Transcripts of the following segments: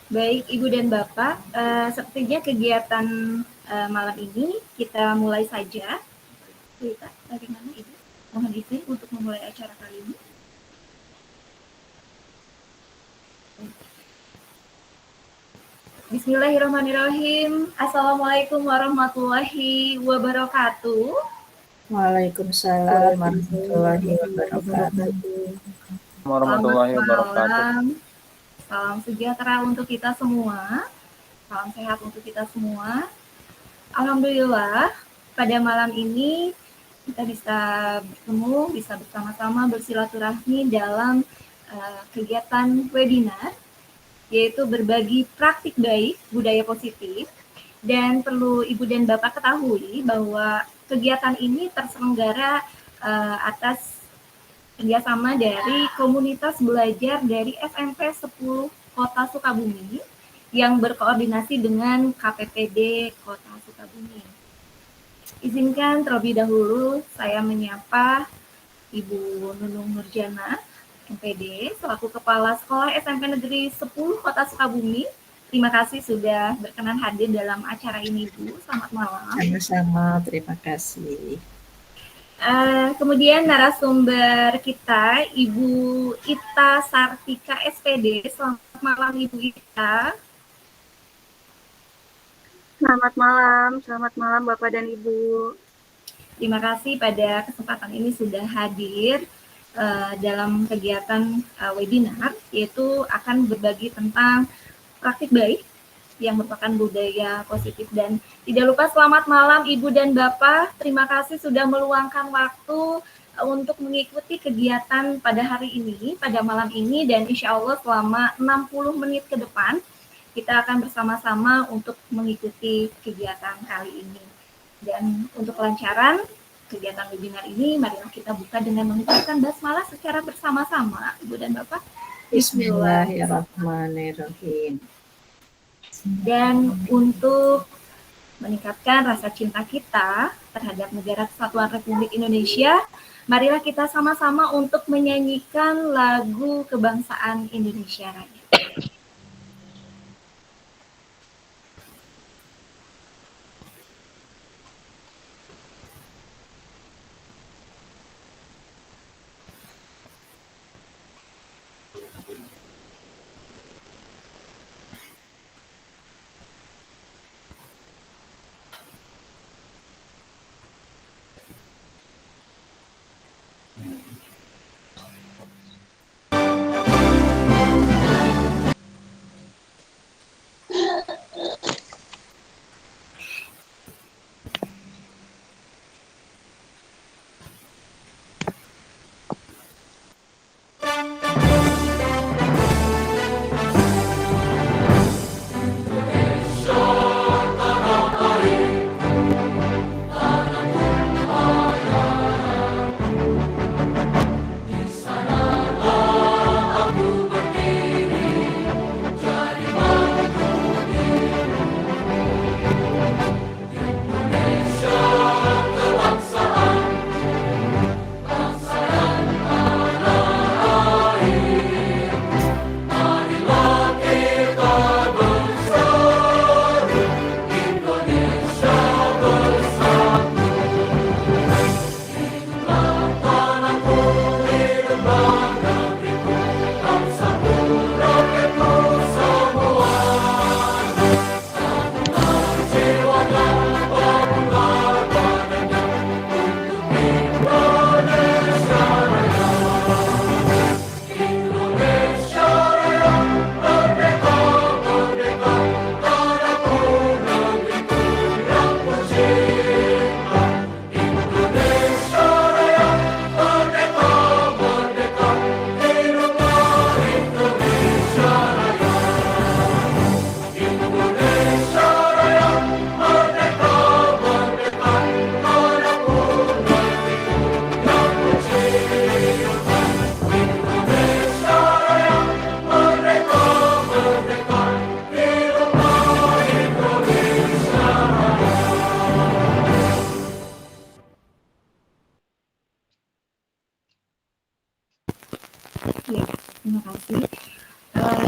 Baik Ibu dan Bapak, sepertinya kegiatan malam ini kita mulai saja. Kita bagaimana Ibu? Mohon izin untuk memulai acara kali ini. Bismillahirrahmanirrahim. Assalamualaikum warahmatullahi wabarakatuh. Waalaikumsalam warahmatullahi wabarakatuh. Selamat warahmatullahi wabarakatuh. malam. Salam sejahtera untuk kita semua. Salam sehat untuk kita semua. Alhamdulillah, pada malam ini kita bisa bertemu, bisa bersama-sama bersilaturahmi dalam kegiatan webinar, yaitu berbagi praktik baik budaya positif. Dan perlu Ibu dan Bapak ketahui bahwa kegiatan ini terselenggara atas kerjasama dari komunitas belajar dari SMP 10 Kota Sukabumi yang berkoordinasi dengan KPPD Kota Sukabumi. Izinkan terlebih dahulu saya menyapa Ibu Nunung Nurjana, MPD, selaku Kepala Sekolah SMP Negeri 10 Kota Sukabumi. Terima kasih sudah berkenan hadir dalam acara ini, Bu. Selamat malam. Sama-sama, terima kasih. Kemudian narasumber kita, Ibu Ita Sartika, SPD. Selamat malam, Ibu Ita. Selamat malam Bapak dan Ibu. Terima kasih pada kesempatan ini sudah hadir dalam kegiatan webinar, yaitu akan berbagi tentang praktik baik yang merupakan budaya positif. Dan tidak lupa selamat malam Ibu dan Bapak, terima kasih sudah meluangkan waktu untuk mengikuti kegiatan pada hari ini, pada malam ini, dan insya Allah selama 60 menit ke depan kita akan bersama-sama untuk mengikuti kegiatan kali ini. Dan untuk kelancaran kegiatan webinar ini, marilah kita buka dengan mengucapkan basmalah secara bersama-sama, Ibu dan Bapak. Bismillahirrahmanirrahim. Dan untuk meningkatkan rasa cinta kita terhadap Negara Kesatuan Republik Indonesia, marilah kita sama-sama untuk menyanyikan lagu kebangsaan Indonesia Raya.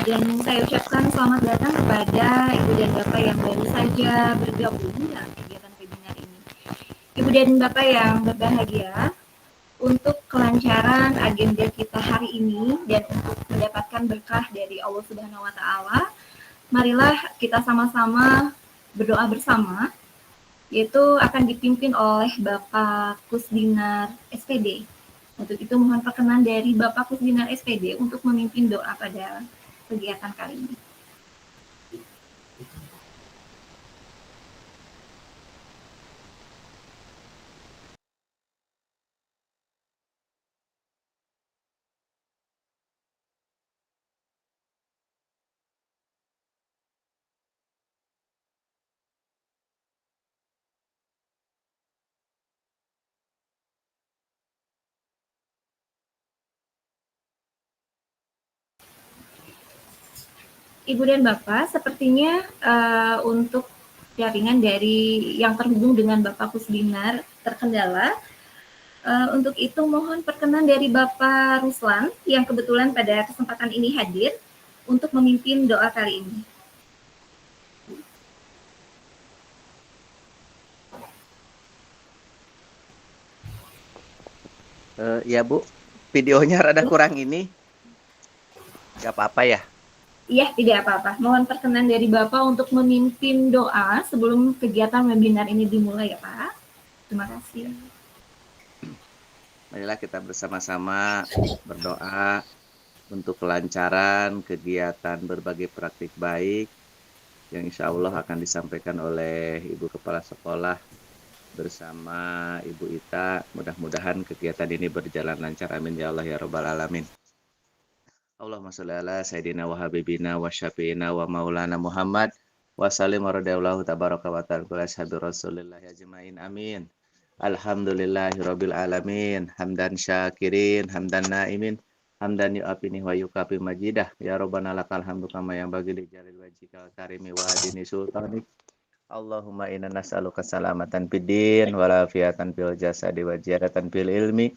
Dan saya ucapkan selamat datang kepada Ibu dan Bapak yang baru saja bergabung dalam kegiatan webinar ini. Ibu dan Bapak yang berbahagia, untuk kelancaran agenda kita hari ini dan untuk mendapatkan berkah dari Allah Subhanahu wa Ta'ala, marilah kita sama-sama berdoa bersama, yaitu akan dipimpin oleh Bapak Kusdinar SPD. Untuk itu mohon perkenan dari Bapak Kusdinar SPD untuk memimpin doa pada kegiatan kali ini. Ibu dan Bapak, sepertinya untuk jaringan dari yang terhubung dengan Bapak Kusdinar terkendala. Untuk itu mohon perkenan dari Bapak Ruslan yang kebetulan pada kesempatan ini hadir untuk memimpin doa kali ini. Ya Bu, videonya rada kurang ini. Gak apa-apa ya? Iya, tidak apa-apa. Mohon perkenan dari Bapak untuk memimpin doa sebelum kegiatan webinar ini dimulai ya Pak. Terima kasih. Marilah kita bersama-sama berdoa untuk kelancaran kegiatan berbagai praktik baik yang insya Allah akan disampaikan oleh Ibu Kepala Sekolah bersama Ibu Ita. Mudah-mudahan kegiatan ini berjalan lancar. Amin ya Allah ya Rabbal Alamin. Allahumma sholli ala Sayyidina wa Habibina wa Syafi'ina wa Maulana Muhammad wa sallim wa radiyallahu tabaraka wa ta'ala kula ashabi Rasulillah ajma'in amin. Alhamdulillahi rabbil alamin. Hamdan syakirin, hamdan naimin, hamdan yu'afini wa yukafi majidah. Ya Rabbana lakal hamdu kama yang bagi li jalil wajhikal karimi wa adini sultanik. Allahumma inna nas'aluka salamatan fid din wa lafiatan fil jasadi wa ziyadatan fil ilmi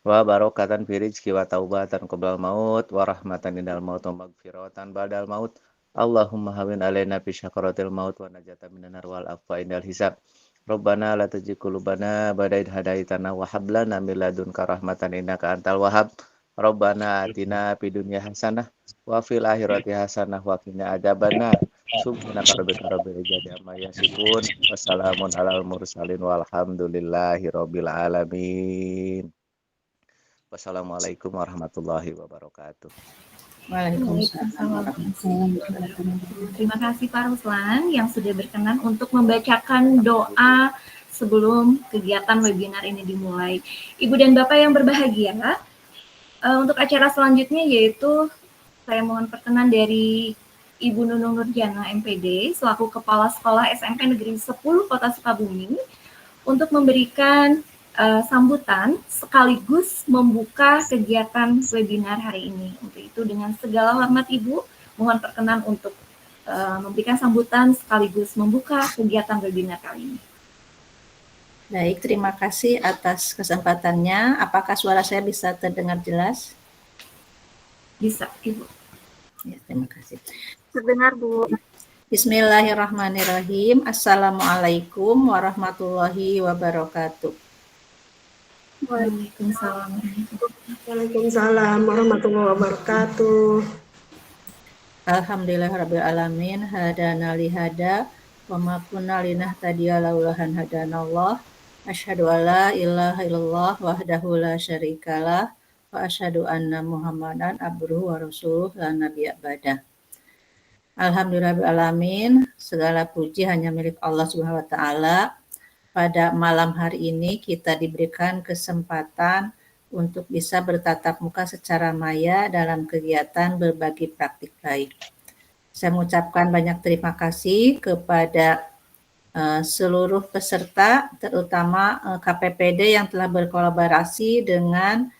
wa barokatan fi rizqi wa taubatan qabla maut wa rahmatan indal maut wa magfiratan ba'dal maut. Allahumma hawin alaina fi syakaratil maut wa najatan minan nar wal afwa indal hisab. Rabbana la tuzigh qulubana ba'da idh hadaitana wa hab lana min ladunka rahmatan innaka antal wahhab. Rabbana atina fid dunya hasanah wa fil akhirati hasanah wa qina adzabannar. Subhanaka rabbil izzati amma yasifun. Wassalamun alal mursalin walhamdulillahi rabbil alamin. Wassalamualaikum warahmatullahi wabarakatuh. Waalaikumsalam warahmatullahi wabarakatuh. Terima kasih Pak Ruslan yang sudah berkenan untuk membacakan doa sebelum kegiatan webinar ini dimulai. Ibu dan Bapak yang berbahagia, untuk acara selanjutnya yaitu saya mohon perkenan dari Ibu Nunung Nurjana MPD selaku Kepala Sekolah SMP Negeri 10 Kota Sukabumi untuk memberikan sambutan sekaligus membuka kegiatan webinar hari ini. Untuk itu dengan segala hormat Ibu, mohon perkenan untuk memberikan sambutan sekaligus membuka kegiatan webinar kali ini. Baik, terima kasih atas kesempatannya. Apakah suara saya bisa terdengar jelas? Bisa, Ibu. Ya, terima kasih. Terdengar, Bu. Bismillahirrahmanirrahim. Assalamualaikum warahmatullahi wabarakatuh. Waalaikumsalam. Waalaikumsalam warahmatullahi wabarakatuh. Alhamdulillahirabbil alamin hadana lihada wa ma kunna linahtadiya laulahan hadanallah. Asyhadu alla ilaha illallah wahdahu la syarikalah wa asyhadu anna Muhammadan abduhu wa rasuluh la nabiyya ba'dah. Alhamdulillahirabbil alamin, segala puji hanya milik Allah Subhanahu wa taala. Pada malam hari ini kita diberikan kesempatan untuk bisa bertatap muka secara maya dalam kegiatan berbagi praktik baik. Saya mengucapkan banyak terima kasih kepada seluruh peserta, terutama KPPD yang telah berkolaborasi dengan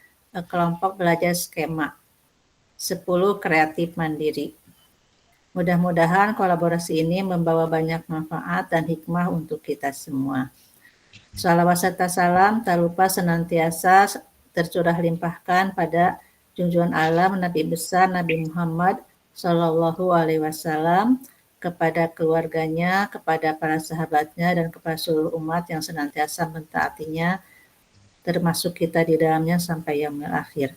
kelompok belajar skema 10 kreatif mandiri. Mudah-mudahan kolaborasi ini membawa banyak manfaat dan hikmah untuk kita semua. Shalawat serta salam tak lupa senantiasa tercurah limpahkan pada junjungan alam Nabi besar Nabi Muhammad Shallallahu Alaihi Wasallam, kepada keluarganya, kepada para sahabatnya, dan kepada seluruh umat yang senantiasa mentaatinya, termasuk kita di dalamnya sampai yaumil akhir.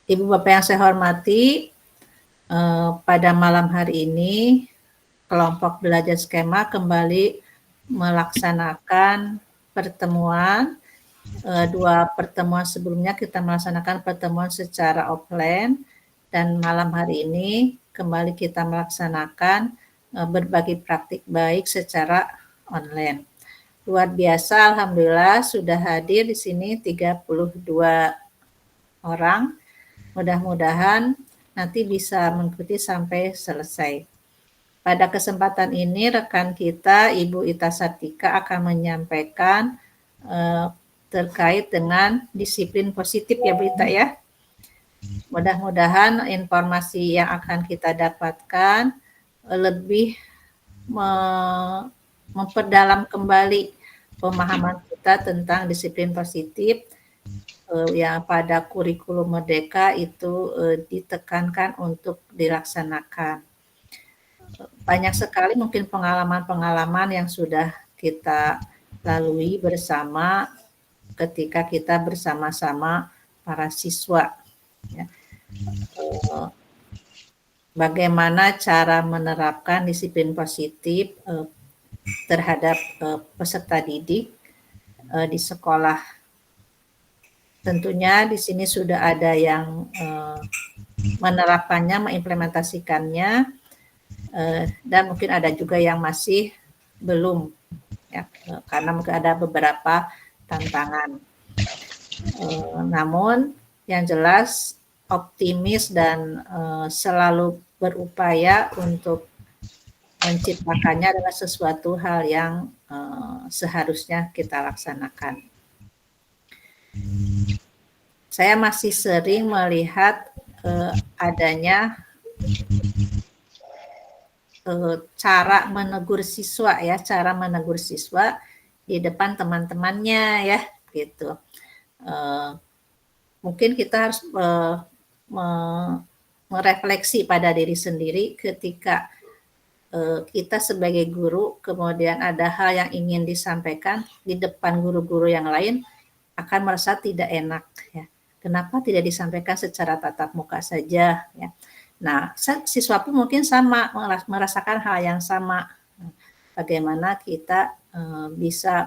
Ibu Bapak yang saya hormati, pada malam hari ini kelompok belajar skema kembali melaksanakan pertemuan. Dua pertemuan sebelumnya kita melaksanakan pertemuan secara offline, dan malam hari ini kembali kita melaksanakan berbagi praktik baik secara online. Luar biasa, alhamdulillah sudah hadir di sini 32 orang. Mudah-mudahan nanti bisa mengikuti sampai selesai. Pada kesempatan ini rekan kita Ibu Ita Sartika akan menyampaikan terkait dengan disiplin positif ya Bu Ita ya. Mudah-mudahan informasi yang akan kita dapatkan lebih memperdalam kembali pemahaman kita tentang disiplin positif yang pada kurikulum Merdeka itu ditekankan untuk dilaksanakan. Banyak sekali mungkin pengalaman-pengalaman yang sudah kita lalui bersama ketika kita bersama-sama para siswa. Ya. Bagaimana cara menerapkan disiplin positif terhadap peserta didik di sekolah. Tentunya di sini sudah ada yang menerapkannya, mengimplementasikannya, dan mungkin ada juga yang masih belum, ya, karena mungkin ada beberapa tantangan. Namun yang jelas optimis dan selalu berupaya untuk menciptakannya adalah sesuatu hal yang seharusnya kita laksanakan. Saya masih sering melihat adanya cara menegur siswa ya, cara menegur siswa di depan teman-temannya ya, gitu. Mungkin kita harus merefleksi pada diri sendiri ketika kita sebagai guru kemudian ada hal yang ingin disampaikan di depan guru-guru yang lain akan merasa tidak enak ya. Kenapa tidak disampaikan secara tatap muka saja ya. Nah, siswa pun mungkin sama merasakan hal yang sama. Bagaimana kita bisa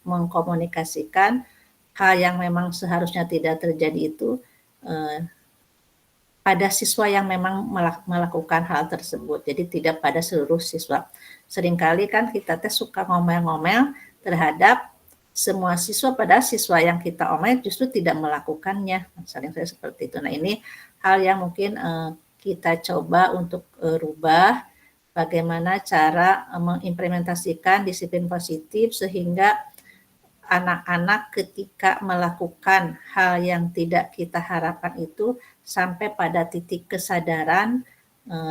mengkomunikasikan hal yang memang seharusnya tidak terjadi itu pada siswa yang memang melakukan hal tersebut. Jadi tidak pada seluruh siswa. Seringkali kan kita suka ngomel-ngomel terhadap semua siswa, pada siswa yang kita omel justru tidak melakukannya. Sering saya seperti itu. Nah, ini hal yang mungkin kita coba untuk rubah, bagaimana cara mengimplementasikan disiplin positif sehingga anak-anak ketika melakukan hal yang tidak kita harapkan itu sampai pada titik kesadaran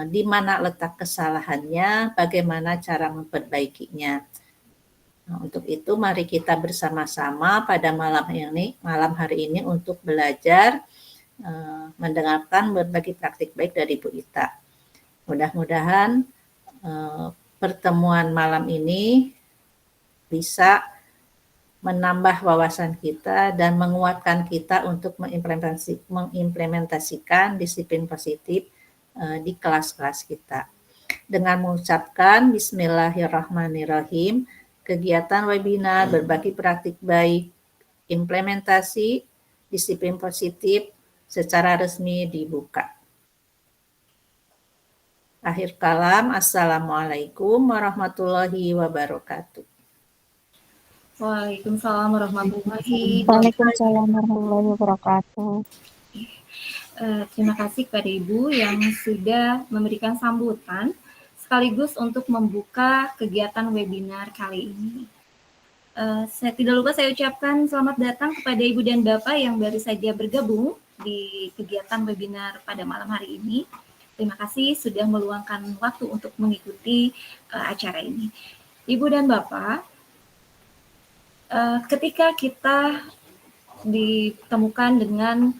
di mana letak kesalahannya, bagaimana cara memperbaikinya. Nah, untuk itu mari kita bersama-sama pada malam hari ini untuk belajar mendengarkan berbagi praktik baik dari Bu Ita. Mudah-mudahan pertemuan malam ini bisa menambah wawasan kita dan menguatkan kita untuk mengimplementasikan disiplin positif di kelas-kelas kita. Dengan mengucapkan Bismillahirrahmanirrahim, kegiatan webinar berbagi praktik baik implementasi disiplin positif secara resmi dibuka. Akhir kalam, Assalamualaikum warahmatullahi wabarakatuh. Waalaikumsalam warahmatullahi wabarakatuh. Terima kasih kepada Ibu yang sudah memberikan sambutan sekaligus untuk membuka kegiatan webinar kali ini. Saya tidak lupa saya ucapkan selamat datang kepada Ibu dan Bapak yang baru saja bergabung di kegiatan webinar pada malam hari ini. Terima kasih sudah meluangkan waktu untuk mengikuti acara ini. Ibu dan Bapak, ketika kita ditemukan dengan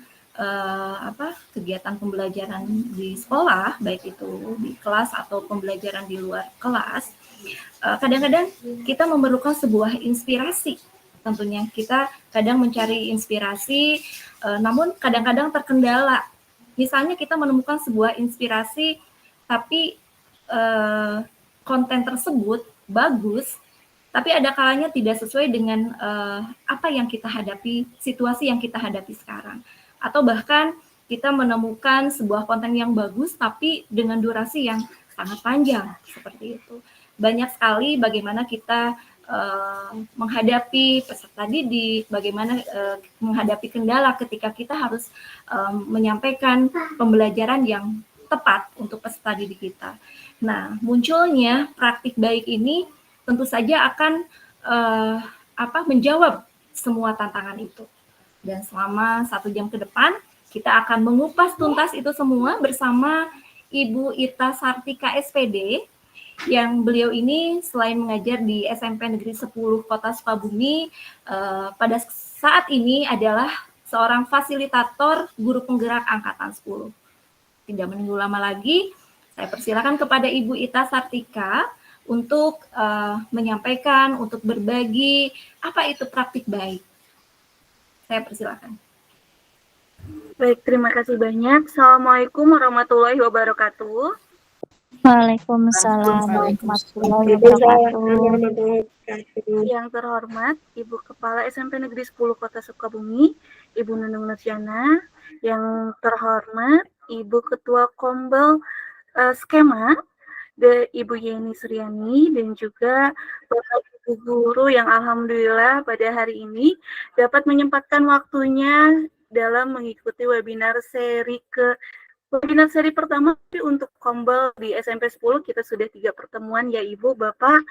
kegiatan pembelajaran di sekolah, baik itu di kelas atau pembelajaran di luar kelas, kadang-kadang kita memerlukan sebuah inspirasi. Tentunya kita kadang mencari inspirasi, namun kadang-kadang terkendala. Misalnya kita menemukan sebuah inspirasi, tapi konten tersebut bagus, tapi ada kalanya tidak sesuai dengan apa yang kita hadapi, situasi yang kita hadapi sekarang. Atau bahkan kita menemukan sebuah konten yang bagus, tapi dengan durasi yang sangat panjang, seperti itu. Banyak sekali bagaimana kita menghadapi peserta didik, bagaimana menghadapi kendala ketika kita harus menyampaikan pembelajaran yang tepat untuk peserta didik kita. Nah, munculnya praktik baik ini tentu saja akan menjawab semua tantangan itu. Dan selama 1 jam ke depan, kita akan mengupas tuntas itu semua bersama Ibu Ita Sartika SPD, yang beliau ini selain mengajar di SMP Negeri 10 Kota Sukabumi, pada saat ini adalah seorang fasilitator guru penggerak angkatan 10. Tidak menunggu lama lagi, saya persilakan kepada Ibu Ita Sartika untuk menyampaikan, untuk berbagi apa itu praktik baik. Saya persilakan. Baik, terima kasih banyak. Assalamualaikum warahmatullahi wabarakatuh. Waalaikumsalam warahmatullahi wabarakatuh. Yang terhormat Ibu Kepala SMP Negeri 10 Kota Sukabumi, Ibu Nunung Nurjana. Yang terhormat Ibu Ketua Kombel Skema, Ibu Yeni Suryani, dan juga Bapak Ibu Guru yang alhamdulillah pada hari ini dapat menyempatkan waktunya dalam mengikuti webinar seri pertama untuk Kombel di SMP 10. Kita sudah 3 pertemuan ya Ibu, Bapak.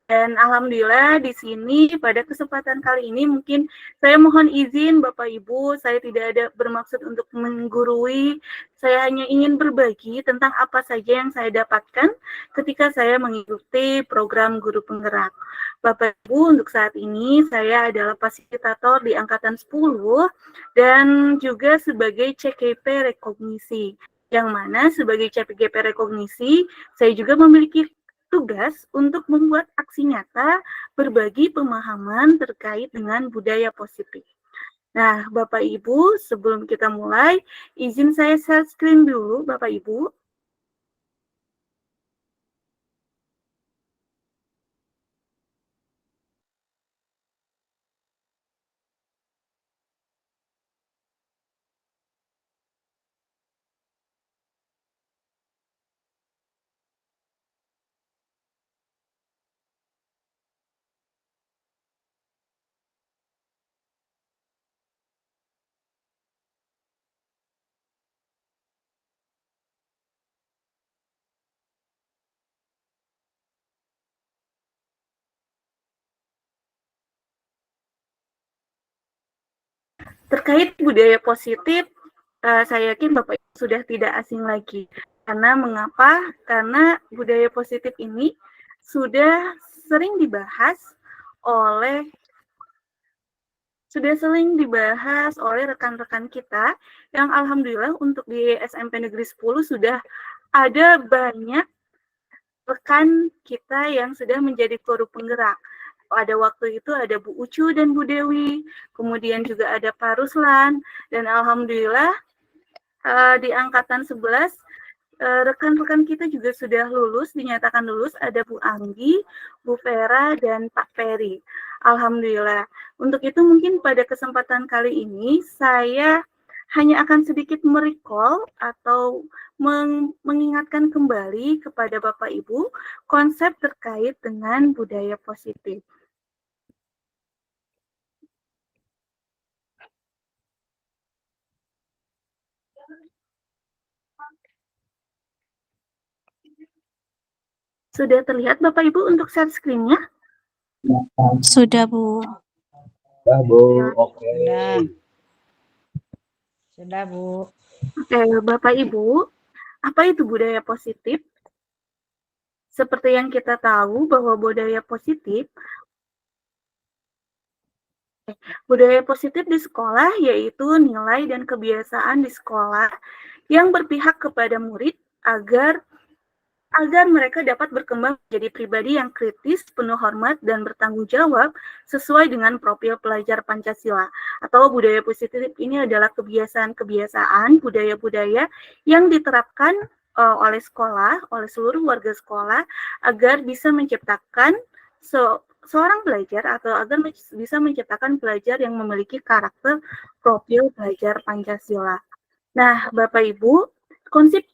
Dan alhamdulillah di sini pada kesempatan kali ini mungkin saya mohon izin Bapak Ibu, saya tidak ada bermaksud untuk menggurui, saya hanya ingin berbagi tentang apa saja yang saya dapatkan ketika saya mengikuti program Guru Penggerak. Bapak Ibu, untuk saat ini saya adalah fasilitator di Angkatan 10 dan juga sebagai CKP Rekognisi, yang mana sebagai CKP Rekognisi saya juga memiliki tugas untuk membuat aksi nyata berbagi pemahaman terkait dengan budaya positif. Nah, Bapak Ibu, sebelum kita mulai, izin saya share screen dulu, Bapak Ibu. Terkait budaya positif, saya yakin Bapak Ibu sudah tidak asing lagi. Karena mengapa? Karena budaya positif ini sudah sering dibahas oleh rekan-rekan kita yang alhamdulillah untuk di SMP Negeri 10 sudah ada banyak rekan kita yang sudah menjadi guru penggerak. Pada waktu itu ada Bu Ucu dan Bu Dewi, kemudian juga ada Pak Ruslan, dan alhamdulillah di angkatan 11 rekan-rekan kita juga sudah lulus, dinyatakan lulus, ada Bu Anggi, Bu Vera, dan Pak Ferry. Alhamdulillah. Untuk itu mungkin pada kesempatan kali ini saya hanya akan sedikit merecall atau mengingatkan kembali kepada Bapak Ibu konsep terkait dengan budaya positif. Sudah terlihat Bapak Ibu untuk share screen-nya? Sudah, Bu. Sudah, Bu. Oke. Sudah, Bu. Oke, Bapak Ibu, apa itu budaya positif? Seperti yang kita tahu bahwa budaya positif Budaya positif di sekolah yaitu nilai dan kebiasaan di sekolah yang berpihak kepada murid agar mereka dapat berkembang menjadi pribadi yang kritis, penuh hormat, dan bertanggung jawab sesuai dengan profil pelajar Pancasila. Atau budaya positif ini adalah kebiasaan-kebiasaan, budaya-budaya yang diterapkan oleh sekolah, oleh seluruh warga sekolah, agar bisa menciptakan seorang pelajar atau agar bisa menciptakan pelajar yang memiliki karakter profil pelajar Pancasila. Nah, Bapak Ibu, konsep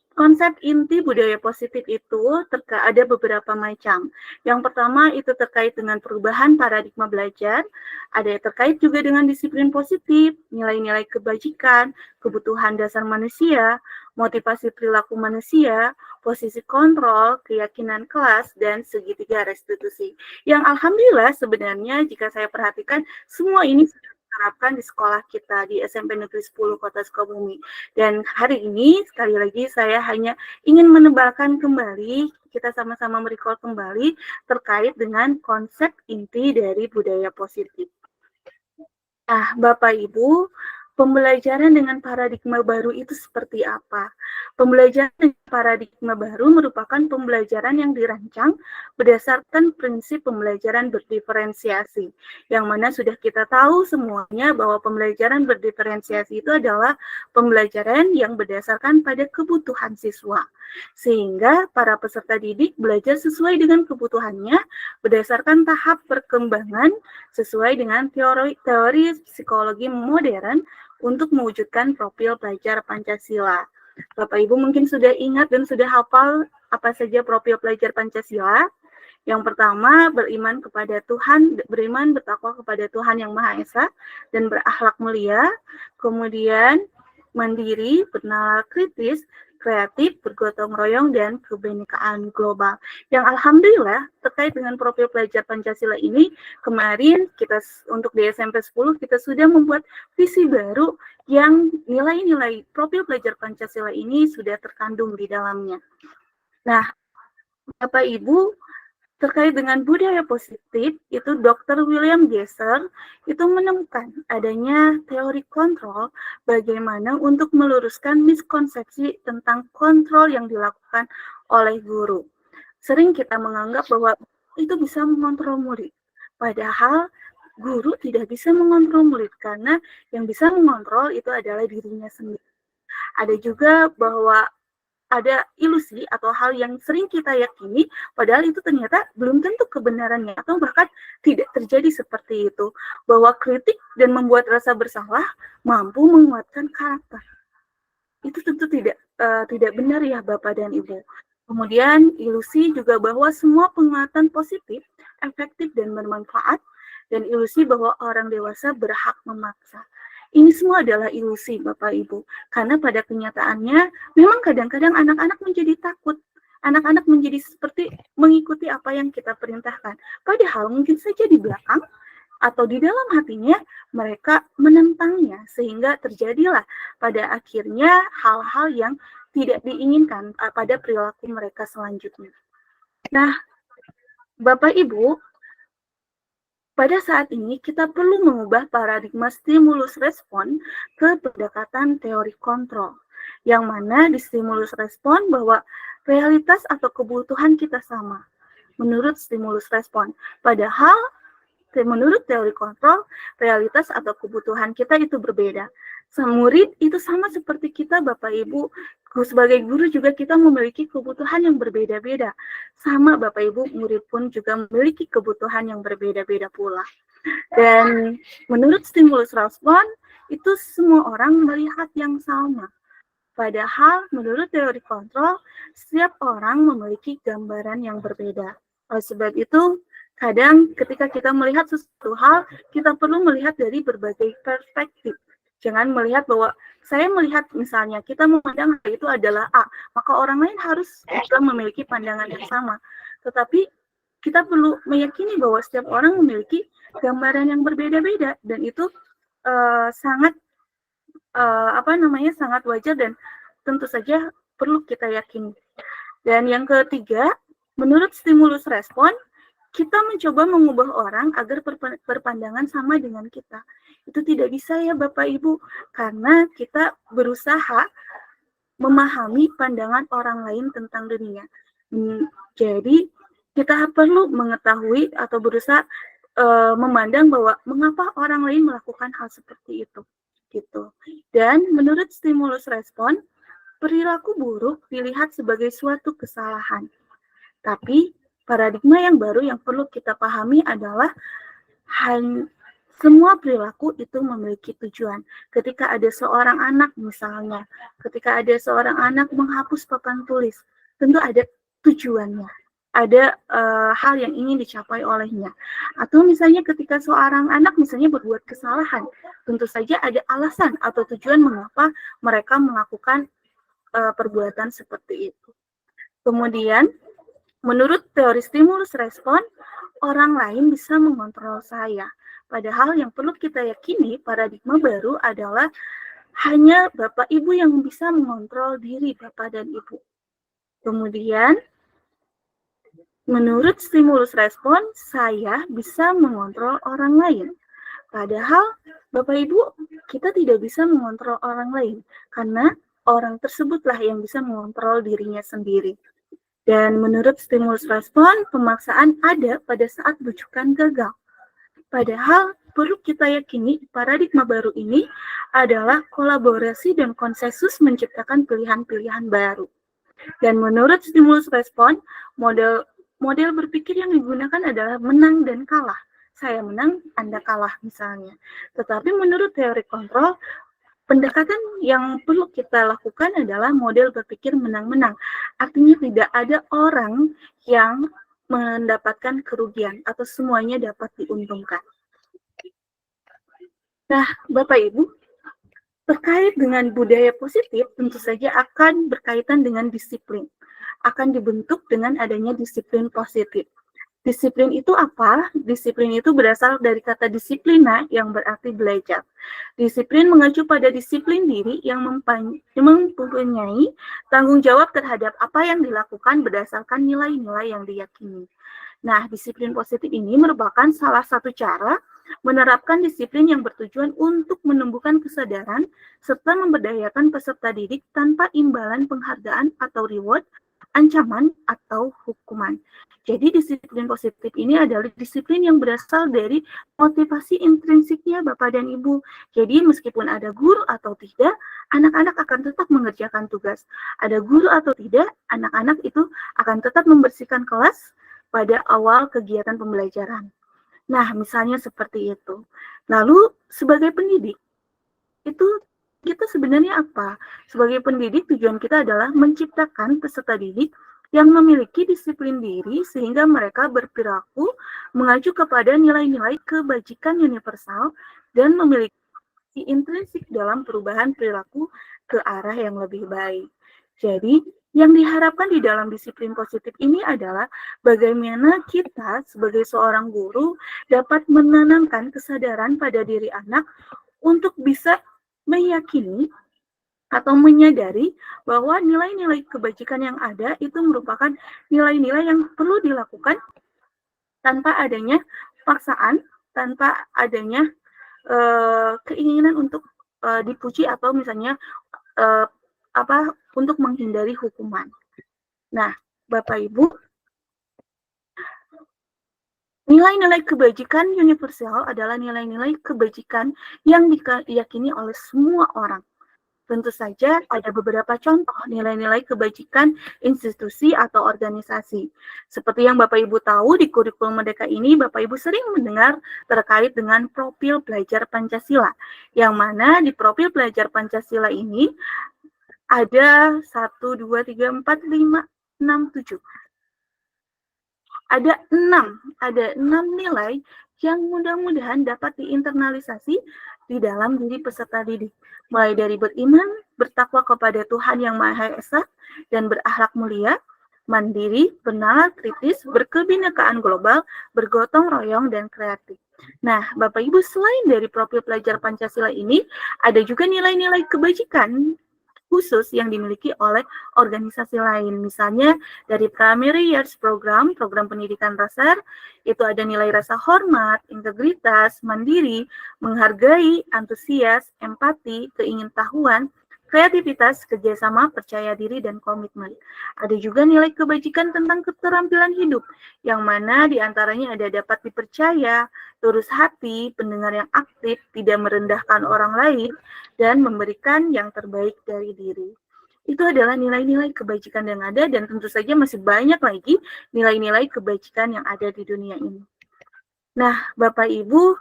inti budaya positif itu ada beberapa macam. Yang pertama itu terkait dengan perubahan paradigma belajar, ada yang terkait juga dengan disiplin positif, nilai-nilai kebajikan, kebutuhan dasar manusia, motivasi perilaku manusia, posisi kontrol, keyakinan kelas, dan segitiga restitusi. Yang alhamdulillah sebenarnya jika saya perhatikan semua ini sudah diterapkan di sekolah kita di SMP Negeri 10 Kota Sukabumi. Dan hari ini sekali lagi saya hanya ingin menebalkan kembali, kita sama-sama merecall kembali terkait dengan konsep inti dari budaya positif. Bapak Ibu, pembelajaran dengan paradigma baru itu seperti apa? Pembelajaran dengan paradigma baru merupakan pembelajaran yang dirancang berdasarkan prinsip pembelajaran berdiferensiasi, yang mana sudah kita tahu semuanya bahwa pembelajaran berdiferensiasi itu adalah pembelajaran yang berdasarkan pada kebutuhan siswa, sehingga para peserta didik belajar sesuai dengan kebutuhannya berdasarkan tahap perkembangan sesuai dengan teori psikologi modern untuk mewujudkan profil pelajar Pancasila. Bapak Ibu mungkin sudah ingat dan sudah hafal apa saja profil pelajar Pancasila. Yang pertama, beriman kepada Tuhan, beriman bertakwa kepada Tuhan Yang Maha Esa dan berakhlak mulia. Kemudian mandiri, bernalar kritis, kreatif, bergotong royong, dan kebinekaan global. Yang alhamdulillah terkait dengan profil pelajar Pancasila ini, kemarin kita untuk di SMP 10 kita sudah membuat visi baru yang nilai-nilai profil pelajar Pancasila ini sudah terkandung di dalamnya. Nah, Bapak Ibu, terkait dengan budaya positif, itu Dr. William Gesser itu menemukan adanya teori kontrol bagaimana untuk meluruskan miskonsepsi tentang kontrol yang dilakukan oleh guru. Sering kita menganggap bahwa itu bisa mengontrol murid, padahal guru tidak bisa mengontrol murid karena yang bisa mengontrol itu adalah dirinya sendiri. Ada juga bahwa ada ilusi atau hal yang sering kita yakini, padahal itu ternyata belum tentu kebenarannya, atau bahkan tidak terjadi seperti itu. Bahwa kritik dan membuat rasa bersalah mampu menguatkan karakter. Itu tentu tidak benar ya Bapak dan Ibu. Kemudian ilusi juga bahwa semua penguatan positif, efektif dan bermanfaat, dan ilusi bahwa orang dewasa berhak memaksa. Ini semua adalah ilusi Bapak Ibu, karena pada kenyataannya memang kadang-kadang anak-anak menjadi takut, anak-anak menjadi seperti mengikuti apa yang kita perintahkan, padahal mungkin saja di belakang atau di dalam hatinya mereka menentangnya, sehingga terjadilah pada akhirnya hal-hal yang tidak diinginkan pada perilaku mereka selanjutnya. Nah, Bapak Ibu, pada saat ini kita perlu mengubah paradigma stimulus respon ke pendekatan teori kontrol, yang mana di stimulus respon bahwa realitas atau kebutuhan kita sama menurut stimulus respon, padahal menurut teori kontrol realitas atau kebutuhan kita itu berbeda. Murid itu sama seperti kita Bapak Ibu, sebagai guru juga kita memiliki kebutuhan yang berbeda-beda. Sama Bapak Ibu, murid pun juga memiliki kebutuhan yang berbeda-beda pula. Dan menurut stimulus respon, itu semua orang melihat yang sama. Padahal menurut teori kontrol, setiap orang memiliki gambaran yang berbeda. Oleh sebab itu, kadang ketika kita melihat sesuatu hal, kita perlu melihat dari berbagai perspektif. Jangan melihat bahwa saya melihat misalnya kita memandang hal itu adalah A, maka orang lain harus juga memiliki pandangan yang sama. Tetapi kita perlu meyakini bahwa setiap orang memiliki gambaran yang berbeda-beda, dan itu sangat sangat wajar dan tentu saja perlu kita yakini. Dan yang ketiga, menurut stimulus respon, kita mencoba mengubah orang agar berpandangan sama dengan kita. Itu tidak bisa ya Bapak Ibu, karena kita berusaha memahami pandangan orang lain tentang dunia. Jadi kita perlu mengetahui atau berusaha memandang bahwa mengapa orang lain melakukan hal seperti itu. Gitu. Dan menurut stimulus respon, perilaku buruk dilihat sebagai suatu kesalahan. Tapi paradigma yang baru yang perlu kita pahami adalah semua perilaku itu memiliki tujuan. Ketika ada seorang anak misalnya, ketika ada seorang anak menghapus papan tulis, tentu ada tujuannya. Ada hal yang ingin dicapai olehnya. Atau misalnya ketika seorang anak misalnya berbuat kesalahan, tentu saja ada alasan atau tujuan mengapa mereka melakukan perbuatan seperti itu. Kemudian, menurut teori stimulus respon, orang lain bisa mengontrol saya. Padahal yang perlu kita yakini, paradigma baru adalah hanya Bapak Ibu yang bisa mengontrol diri Bapak dan Ibu. Kemudian, menurut stimulus respon, saya bisa mengontrol orang lain. Padahal, Bapak Ibu, kita tidak bisa mengontrol orang lain, karena orang tersebutlah yang bisa mengontrol dirinya sendiri. Dan menurut stimulus respon, pemaksaan ada pada saat bujukan gagal. Padahal perlu kita yakini paradigma baru ini adalah kolaborasi dan konsensus menciptakan pilihan-pilihan baru. Dan menurut stimulus respon, model berpikir yang digunakan adalah menang dan kalah. Saya menang, Anda kalah misalnya. Tetapi menurut teori kontrol, pendekatan yang perlu kita lakukan adalah model berpikir menang-menang. Artinya tidak ada orang yang mendapatkan kerugian atau semuanya dapat diuntungkan. Nah, Bapak Ibu, terkait dengan budaya positif tentu saja akan berkaitan dengan disiplin. Akan dibentuk dengan adanya disiplin positif. Disiplin itu apa? Disiplin itu berasal dari kata disiplina yang berarti belajar. Disiplin mengacu pada disiplin diri yang mempunyai tanggung jawab terhadap apa yang dilakukan berdasarkan nilai-nilai yang diyakini. Nah, disiplin positif ini merupakan salah satu cara menerapkan disiplin yang bertujuan untuk menumbuhkan kesadaran serta memberdayakan peserta didik tanpa imbalan penghargaan atau reward, ancaman, atau hukuman. Jadi disiplin positif ini adalah disiplin yang berasal dari motivasi intrinsiknya Bapak dan Ibu. Jadi meskipun ada guru atau tidak, anak-anak akan tetap mengerjakan tugas. Ada guru atau tidak, anak-anak itu akan tetap membersihkan kelas pada awal kegiatan pembelajaran. Nah, misalnya seperti itu. Lalu sebagai pendidik, itu kita sebenarnya apa? Sebagai pendidik, tujuan kita adalah menciptakan peserta didik yang memiliki disiplin diri sehingga mereka berperilaku mengacu kepada nilai-nilai kebajikan universal dan memiliki intrinsik dalam perubahan perilaku ke arah yang lebih baik. Jadi, yang diharapkan di dalam disiplin positif ini adalah bagaimana kita sebagai seorang guru dapat menanamkan kesadaran pada diri anak untuk bisa meyakini atau menyadari bahwa nilai-nilai kebajikan yang ada itu merupakan nilai-nilai yang perlu dilakukan tanpa adanya paksaan, tanpa adanya keinginan untuk dipuji atau misalnya untuk menghindari hukuman. Nah, Bapak Ibu, nilai-nilai kebajikan universal adalah nilai-nilai kebajikan yang diyakini oleh semua orang. Tentu saja ada beberapa contoh nilai-nilai kebajikan institusi atau organisasi. Seperti yang Bapak Ibu tahu di kurikulum Merdeka ini, Bapak Ibu sering mendengar terkait dengan profil pelajar Pancasila. Yang mana di profil pelajar Pancasila ini ada 1, 2, 3, 4, 5, 6, 7. Ada 6 nilai yang mudah-mudahan dapat diinternalisasi di dalam diri peserta didik. Mulai dari beriman, bertakwa kepada Tuhan Yang Maha Esa, dan berakhlak mulia, mandiri, bernalar kritis, berkebinekaan global, bergotong royong, dan kreatif. Nah, Bapak Ibu, selain dari profil pelajar Pancasila ini, ada juga nilai-nilai kebajikan khusus yang dimiliki oleh organisasi lain. Misalnya dari primary years program pendidikan dasar, itu ada nilai rasa hormat, integritas, mandiri, menghargai, antusias, empati, keingintahuan, kreativitas, kerjasama, percaya diri, dan komitmen. Ada juga nilai kebajikan tentang keterampilan hidup, yang mana diantaranya ada dapat dipercaya, tulus hati, pendengar yang aktif, tidak merendahkan orang lain, dan memberikan yang terbaik dari diri. Itu adalah nilai-nilai kebajikan yang ada, dan tentu saja masih banyak lagi nilai-nilai kebajikan yang ada di dunia ini. Nah, Bapak Ibu,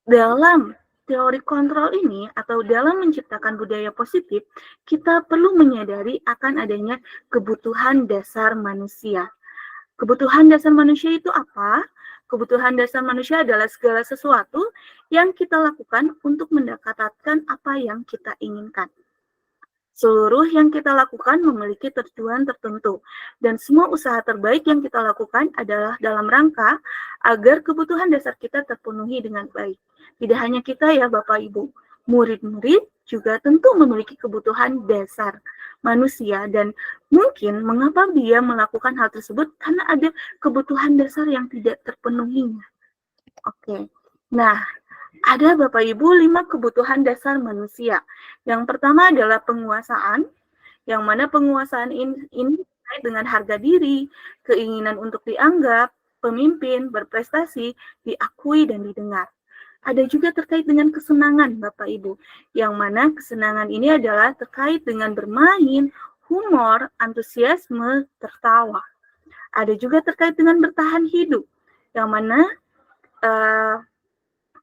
dalam teori kontrol ini atau dalam menciptakan budaya positif, kita perlu menyadari akan adanya kebutuhan dasar manusia. Kebutuhan dasar manusia itu apa? Kebutuhan dasar manusia adalah segala sesuatu yang kita lakukan untuk mendapatkan apa yang kita inginkan. Seluruh yang kita lakukan memiliki tujuan tertentu, dan semua usaha terbaik yang kita lakukan adalah dalam rangka agar kebutuhan dasar kita terpenuhi dengan baik. Tidak hanya kita ya Bapak Ibu, murid-murid juga tentu memiliki kebutuhan dasar manusia, dan mungkin mengapa dia melakukan hal tersebut karena ada kebutuhan dasar yang tidak terpenuhinya. Oke, nah ada Bapak Ibu 5 kebutuhan dasar manusia. Yang pertama adalah penguasaan, yang mana penguasaan ini terkait dengan harga diri, keinginan untuk dianggap, pemimpin, berprestasi, diakui, dan didengar. Ada juga terkait dengan kesenangan Bapak Ibu, yang mana kesenangan ini adalah terkait dengan bermain, humor, antusiasme, tertawa. Ada juga terkait dengan bertahan hidup, yang mana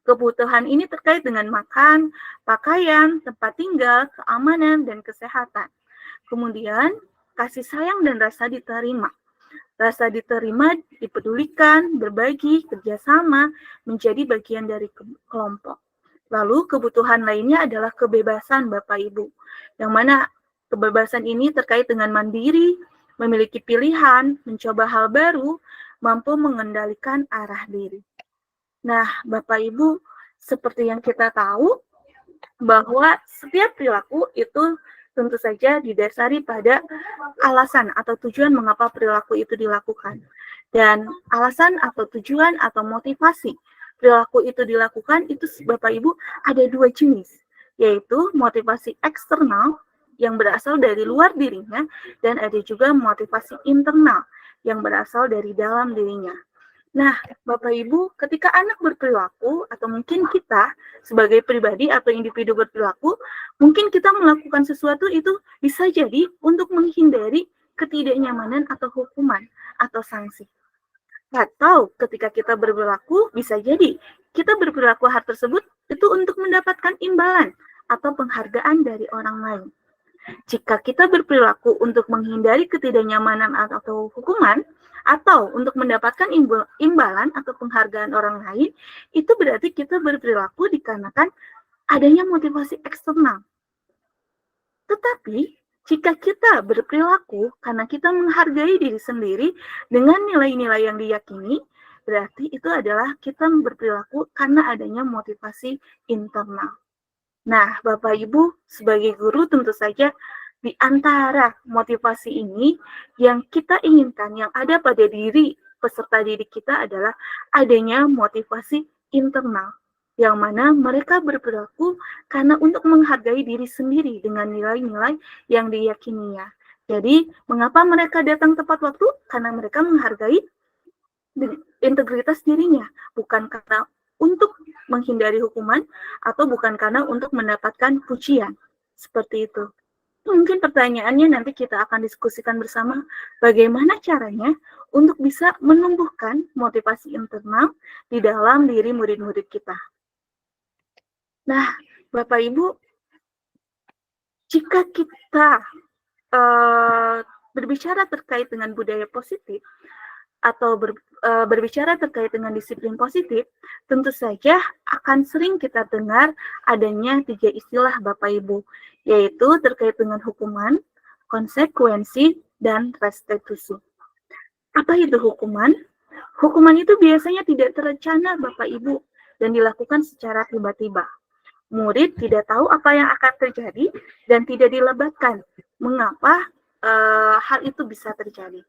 kebutuhan ini terkait dengan makan, pakaian, tempat tinggal, keamanan, dan kesehatan. Kemudian, kasih sayang dan rasa diterima. Rasa diterima, dipedulikan, berbagi, kerjasama, menjadi bagian dari kelompok. Lalu, kebutuhan lainnya adalah kebebasan Bapak Ibu, yang mana kebebasan ini terkait dengan mandiri, memiliki pilihan, mencoba hal baru, mampu mengendalikan arah diri. Nah, Bapak Ibu, seperti yang kita tahu, bahwa setiap perilaku itu tentu saja didasari pada alasan atau tujuan mengapa perilaku itu dilakukan. Dan alasan atau tujuan atau motivasi perilaku itu dilakukan itu Bapak Ibu ada 2 jenis, yaitu motivasi eksternal yang berasal dari luar dirinya, dan ada juga motivasi internal yang berasal dari dalam dirinya. Nah, Bapak Ibu, ketika anak berperilaku, atau mungkin kita sebagai pribadi atau individu berperilaku, mungkin kita melakukan sesuatu itu bisa jadi untuk menghindari ketidaknyamanan atau hukuman atau sanksi. Atau ketika kita berperilaku, bisa jadi kita berperilaku hal tersebut itu untuk mendapatkan imbalan atau penghargaan dari orang lain. Jika kita berperilaku untuk menghindari ketidaknyamanan atau hukuman, atau untuk mendapatkan imbalan atau penghargaan orang lain, itu berarti kita berperilaku dikarenakan adanya motivasi eksternal. Tetapi, jika kita berperilaku karena kita menghargai diri sendiri dengan nilai-nilai yang diyakini, berarti itu adalah kita berperilaku karena adanya motivasi internal. Nah, Bapak Ibu, sebagai guru tentu saja di antara motivasi ini yang kita inginkan, yang ada pada diri peserta didik kita adalah adanya motivasi internal, yang mana mereka berperilaku karena untuk menghargai diri sendiri dengan nilai-nilai yang diyakininya. Jadi, mengapa mereka datang tepat waktu? Karena mereka menghargai integritas dirinya, bukan karena untuk menghindari hukuman atau bukan karena untuk mendapatkan pujian. Seperti itu. Mungkin pertanyaannya nanti kita akan diskusikan bersama bagaimana caranya untuk bisa menumbuhkan motivasi internal di dalam diri murid-murid kita. Nah, Bapak Ibu, jika kita berbicara terkait dengan budaya positif atau berbicara terkait dengan disiplin positif, tentu saja akan sering kita dengar adanya 3 istilah Bapak Ibu, yaitu terkait dengan hukuman, konsekuensi, dan restitusi. Apa itu hukuman? Hukuman itu biasanya tidak terencana Bapak Ibu dan dilakukan secara tiba-tiba. murid tidak tahu apa yang akan terjadi dan tidak dilebatkan mengapa hal itu bisa terjadi.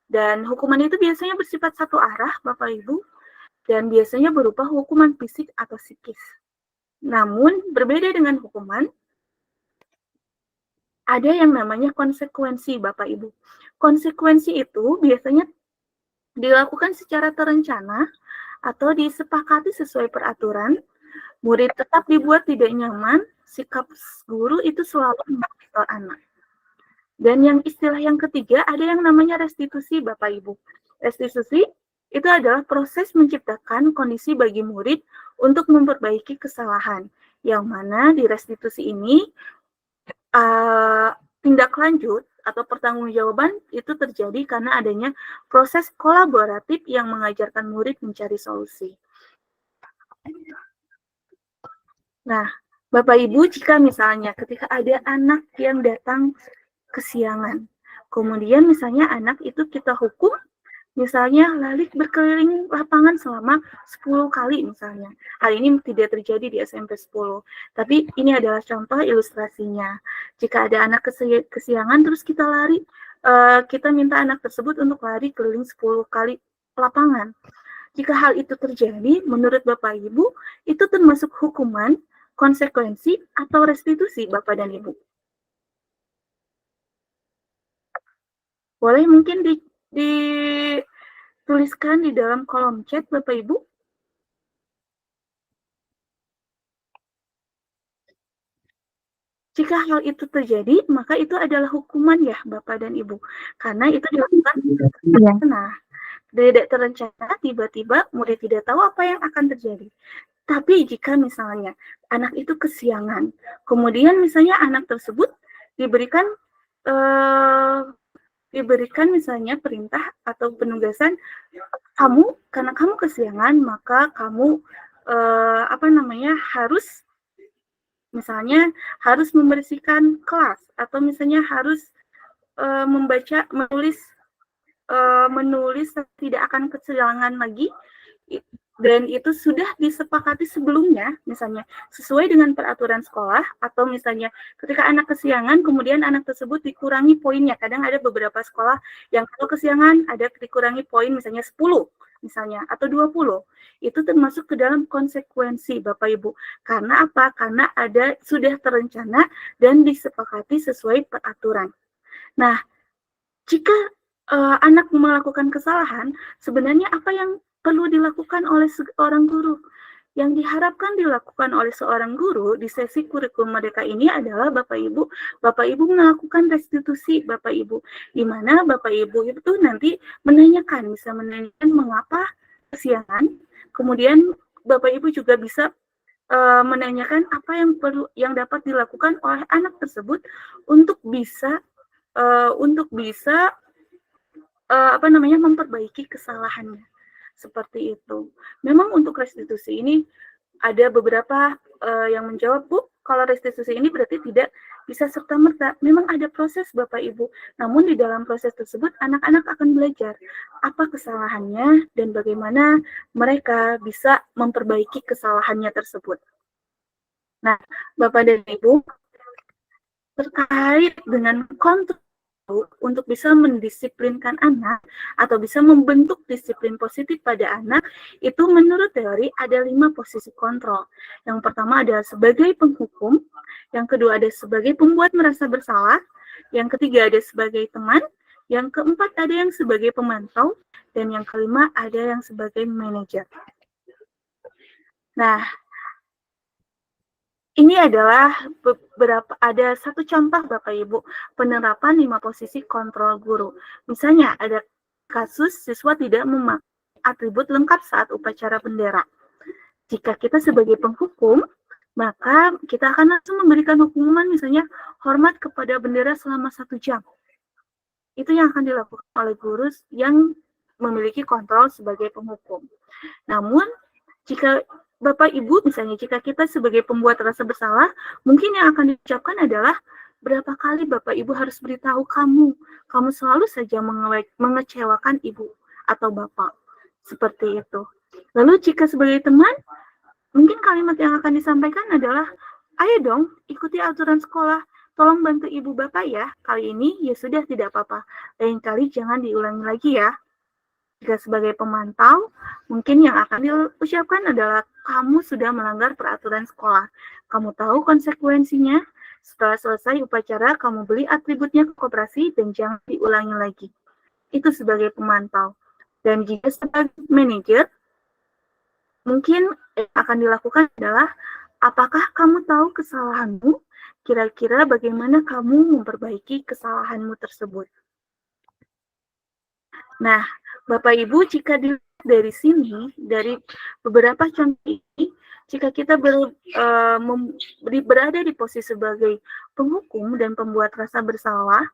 Dan hukuman itu biasanya bersifat satu arah, Bapak Ibu, dan biasanya berupa hukuman fisik atau psikis. Namun, berbeda dengan hukuman, ada yang namanya konsekuensi, Bapak Ibu. Konsekuensi itu biasanya dilakukan secara terencana atau disepakati sesuai peraturan. Murid tetap dibuat tidak nyaman, sikap guru itu selalu memonitor anak. Dan yang istilah yang ketiga, ada yang namanya restitusi, Bapak Ibu. Restitusi itu adalah proses menciptakan kondisi bagi murid untuk memperbaiki kesalahan. Yang mana di restitusi ini, tindak lanjut atau pertanggungjawaban itu terjadi karena adanya proses kolaboratif yang mengajarkan murid mencari solusi. Nah, Bapak Ibu, jika misalnya ketika ada anak yang datang kesiangan, kemudian misalnya anak itu kita hukum, misalnya lari berkeliling lapangan selama 10 kali misalnya. Hal ini tidak terjadi di SMP 10, tapi ini adalah contoh ilustrasinya. Jika ada anak kesiangan terus kita lari, kita minta anak tersebut untuk lari keliling 10 kali lapangan. Jika hal itu terjadi, menurut Bapak Ibu, itu termasuk hukuman, konsekuensi, atau restitusi Bapak dan Ibu. Boleh mungkin dituliskan di dalam kolom chat, Bapak Ibu. Jika hal itu terjadi, maka itu adalah hukuman ya, Bapak dan Ibu. Karena itu dilakukan tidak terencana, tiba-tiba murid tidak tahu apa yang akan terjadi. Tapi jika misalnya anak itu kesiangan, kemudian misalnya anak tersebut diberikan misalnya perintah atau penugasan, karena kamu kesiangan, maka kamu harus membersihkan kelas, atau misalnya harus menulis tidak akan kesiangan lagi, dan itu sudah disepakati sebelumnya, misalnya sesuai dengan peraturan sekolah, atau misalnya ketika anak kesiangan, kemudian anak tersebut dikurangi poinnya. Kadang ada beberapa sekolah yang kalau kesiangan ada dikurangi poin misalnya 10, misalnya, atau 20. Itu termasuk ke dalam konsekuensi, Bapak Ibu. Karena apa? Karena sudah terencana dan disepakati sesuai peraturan. Nah, jika anak melakukan kesalahan, sebenarnya apa yang perlu dilakukan oleh seorang guru? Yang diharapkan dilakukan oleh seorang guru di sesi kurikulum merdeka ini adalah Bapak Ibu melakukan restitusi, Bapak Ibu, di mana Bapak Ibu itu nanti bisa menanyakan mengapa kesiangan, kemudian Bapak Ibu juga bisa menanyakan apa yang dapat dilakukan oleh anak tersebut untuk bisa memperbaiki kesalahannya. Seperti itu. Memang untuk restitusi ini ada beberapa yang menjawab, Bu, kalau restitusi ini berarti tidak bisa serta-merta. Memang ada proses, Bapak Ibu. Namun di dalam proses tersebut anak-anak akan belajar apa kesalahannya dan bagaimana mereka bisa memperbaiki kesalahannya tersebut. Nah, Bapak dan Ibu, terkait dengan kontrol untuk bisa mendisiplinkan anak atau bisa membentuk disiplin positif pada anak, itu menurut teori ada 5 posisi kontrol. Yang pertama adalah sebagai penghukum, yang kedua ada sebagai pembuat merasa bersalah, yang ketiga ada sebagai teman, yang keempat ada yang sebagai pemantau, dan yang kelima ada yang sebagai manajer. Nah, ini adalah ada satu contoh Bapak Ibu penerapan 5 posisi kontrol guru. Misalnya ada kasus siswa tidak memakai atribut lengkap saat upacara bendera. Jika kita sebagai penghukum, maka kita akan langsung memberikan hukuman misalnya hormat kepada bendera selama 1 jam. Itu yang akan dilakukan oleh guru yang memiliki kontrol sebagai penghukum. Namun, jika Bapak Ibu, misalnya jika kita sebagai pembuat rasa bersalah, mungkin yang akan diucapkan adalah berapa kali Bapak Ibu harus beritahu kamu selalu saja mengecewakan Ibu atau Bapak. Seperti itu. Lalu jika sebagai teman, mungkin kalimat yang akan disampaikan adalah, ayo dong ikuti aturan sekolah, tolong bantu ibu bapak ya, kali ini ya sudah tidak apa-apa, lain kali jangan diulangi lagi ya. Jika sebagai pemantau, mungkin yang akan diucapkan adalah kamu sudah melanggar peraturan sekolah. Kamu tahu konsekuensinya. Setelah selesai upacara, kamu beli atributnya ke koperasi dan jangan diulangi lagi. Itu sebagai pemantau. Dan jika sebagai manajer, mungkin yang akan dilakukan adalah, apakah kamu tahu kesalahanmu? Kira-kira bagaimana kamu memperbaiki kesalahanmu tersebut? Nah, Bapak Ibu, jika dilihat dari sini, dari beberapa contoh ini, jika kita berada di posisi sebagai penghukum dan pembuat rasa bersalah,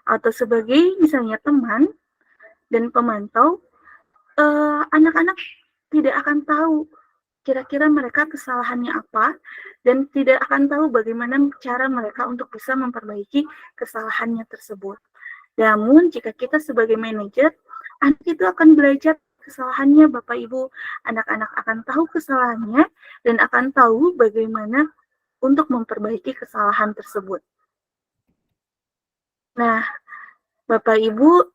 atau sebagai misalnya teman dan pemantau, anak-anak tidak akan tahu kira-kira mereka kesalahannya apa, dan tidak akan tahu bagaimana cara mereka untuk bisa memperbaiki kesalahannya tersebut. Namun, jika kita sebagai manajer, anak itu akan belajar kesalahannya, Bapak Ibu. Anak-anak akan tahu kesalahannya dan akan tahu bagaimana untuk memperbaiki kesalahan tersebut. Nah, Bapak Ibu,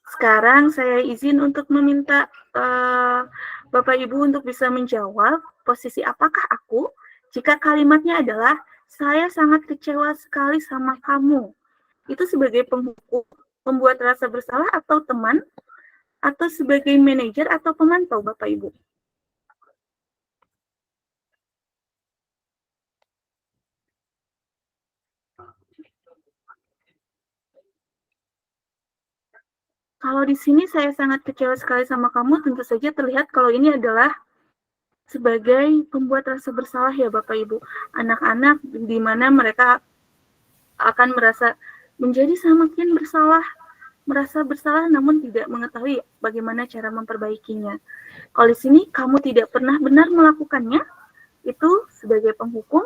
sekarang saya izin untuk meminta Bapak Ibu untuk bisa menjawab posisi apakah aku jika kalimatnya adalah, saya sangat kecewa sekali sama kamu. Itu sebagai penghukum, pembuat rasa bersalah atau teman, atau sebagai manajer atau pemantau, Bapak Ibu? Kalau di sini saya sangat kecewa sekali sama kamu, tentu saja terlihat kalau ini adalah sebagai pembuat rasa bersalah ya Bapak Ibu. Anak-anak di mana mereka akan merasa menjadi semakin bersalah, merasa bersalah namun tidak mengetahui bagaimana cara memperbaikinya. Kalau di sini kamu tidak pernah benar melakukannya, itu sebagai penghukum,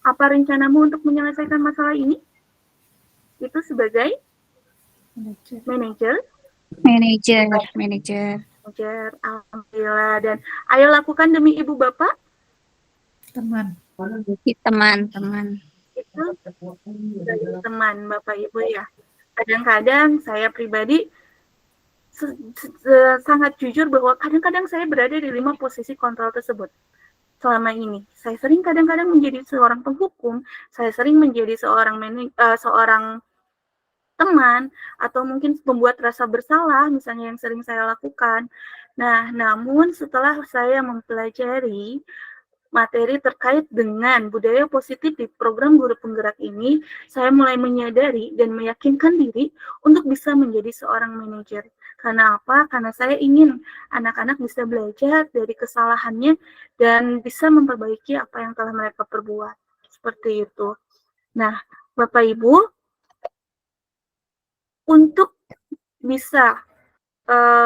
apa rencanamu untuk menyelesaikan masalah ini? Itu sebagai manajer. Manajer. Alhamdulillah. Dan ayo lakukan demi ibu bapak. Teman. Itu sebagai teman Bapak Ibu ya. Kadang-kadang saya pribadi sangat jujur bahwa kadang-kadang saya berada di 5 posisi kontrol tersebut. Selama ini, saya sering kadang-kadang menjadi seorang penghukum, saya sering menjadi seorang teman, atau mungkin pembuat rasa bersalah, misalnya yang sering saya lakukan. Nah, namun setelah saya mempelajari materi terkait dengan budaya positif di program Guru Penggerak ini, saya mulai menyadari dan meyakinkan diri untuk bisa menjadi seorang manajer. Karena apa? Karena saya ingin anak-anak bisa belajar dari kesalahannya dan bisa memperbaiki apa yang telah mereka perbuat. Seperti itu. Nah, Bapak Ibu, untuk bisa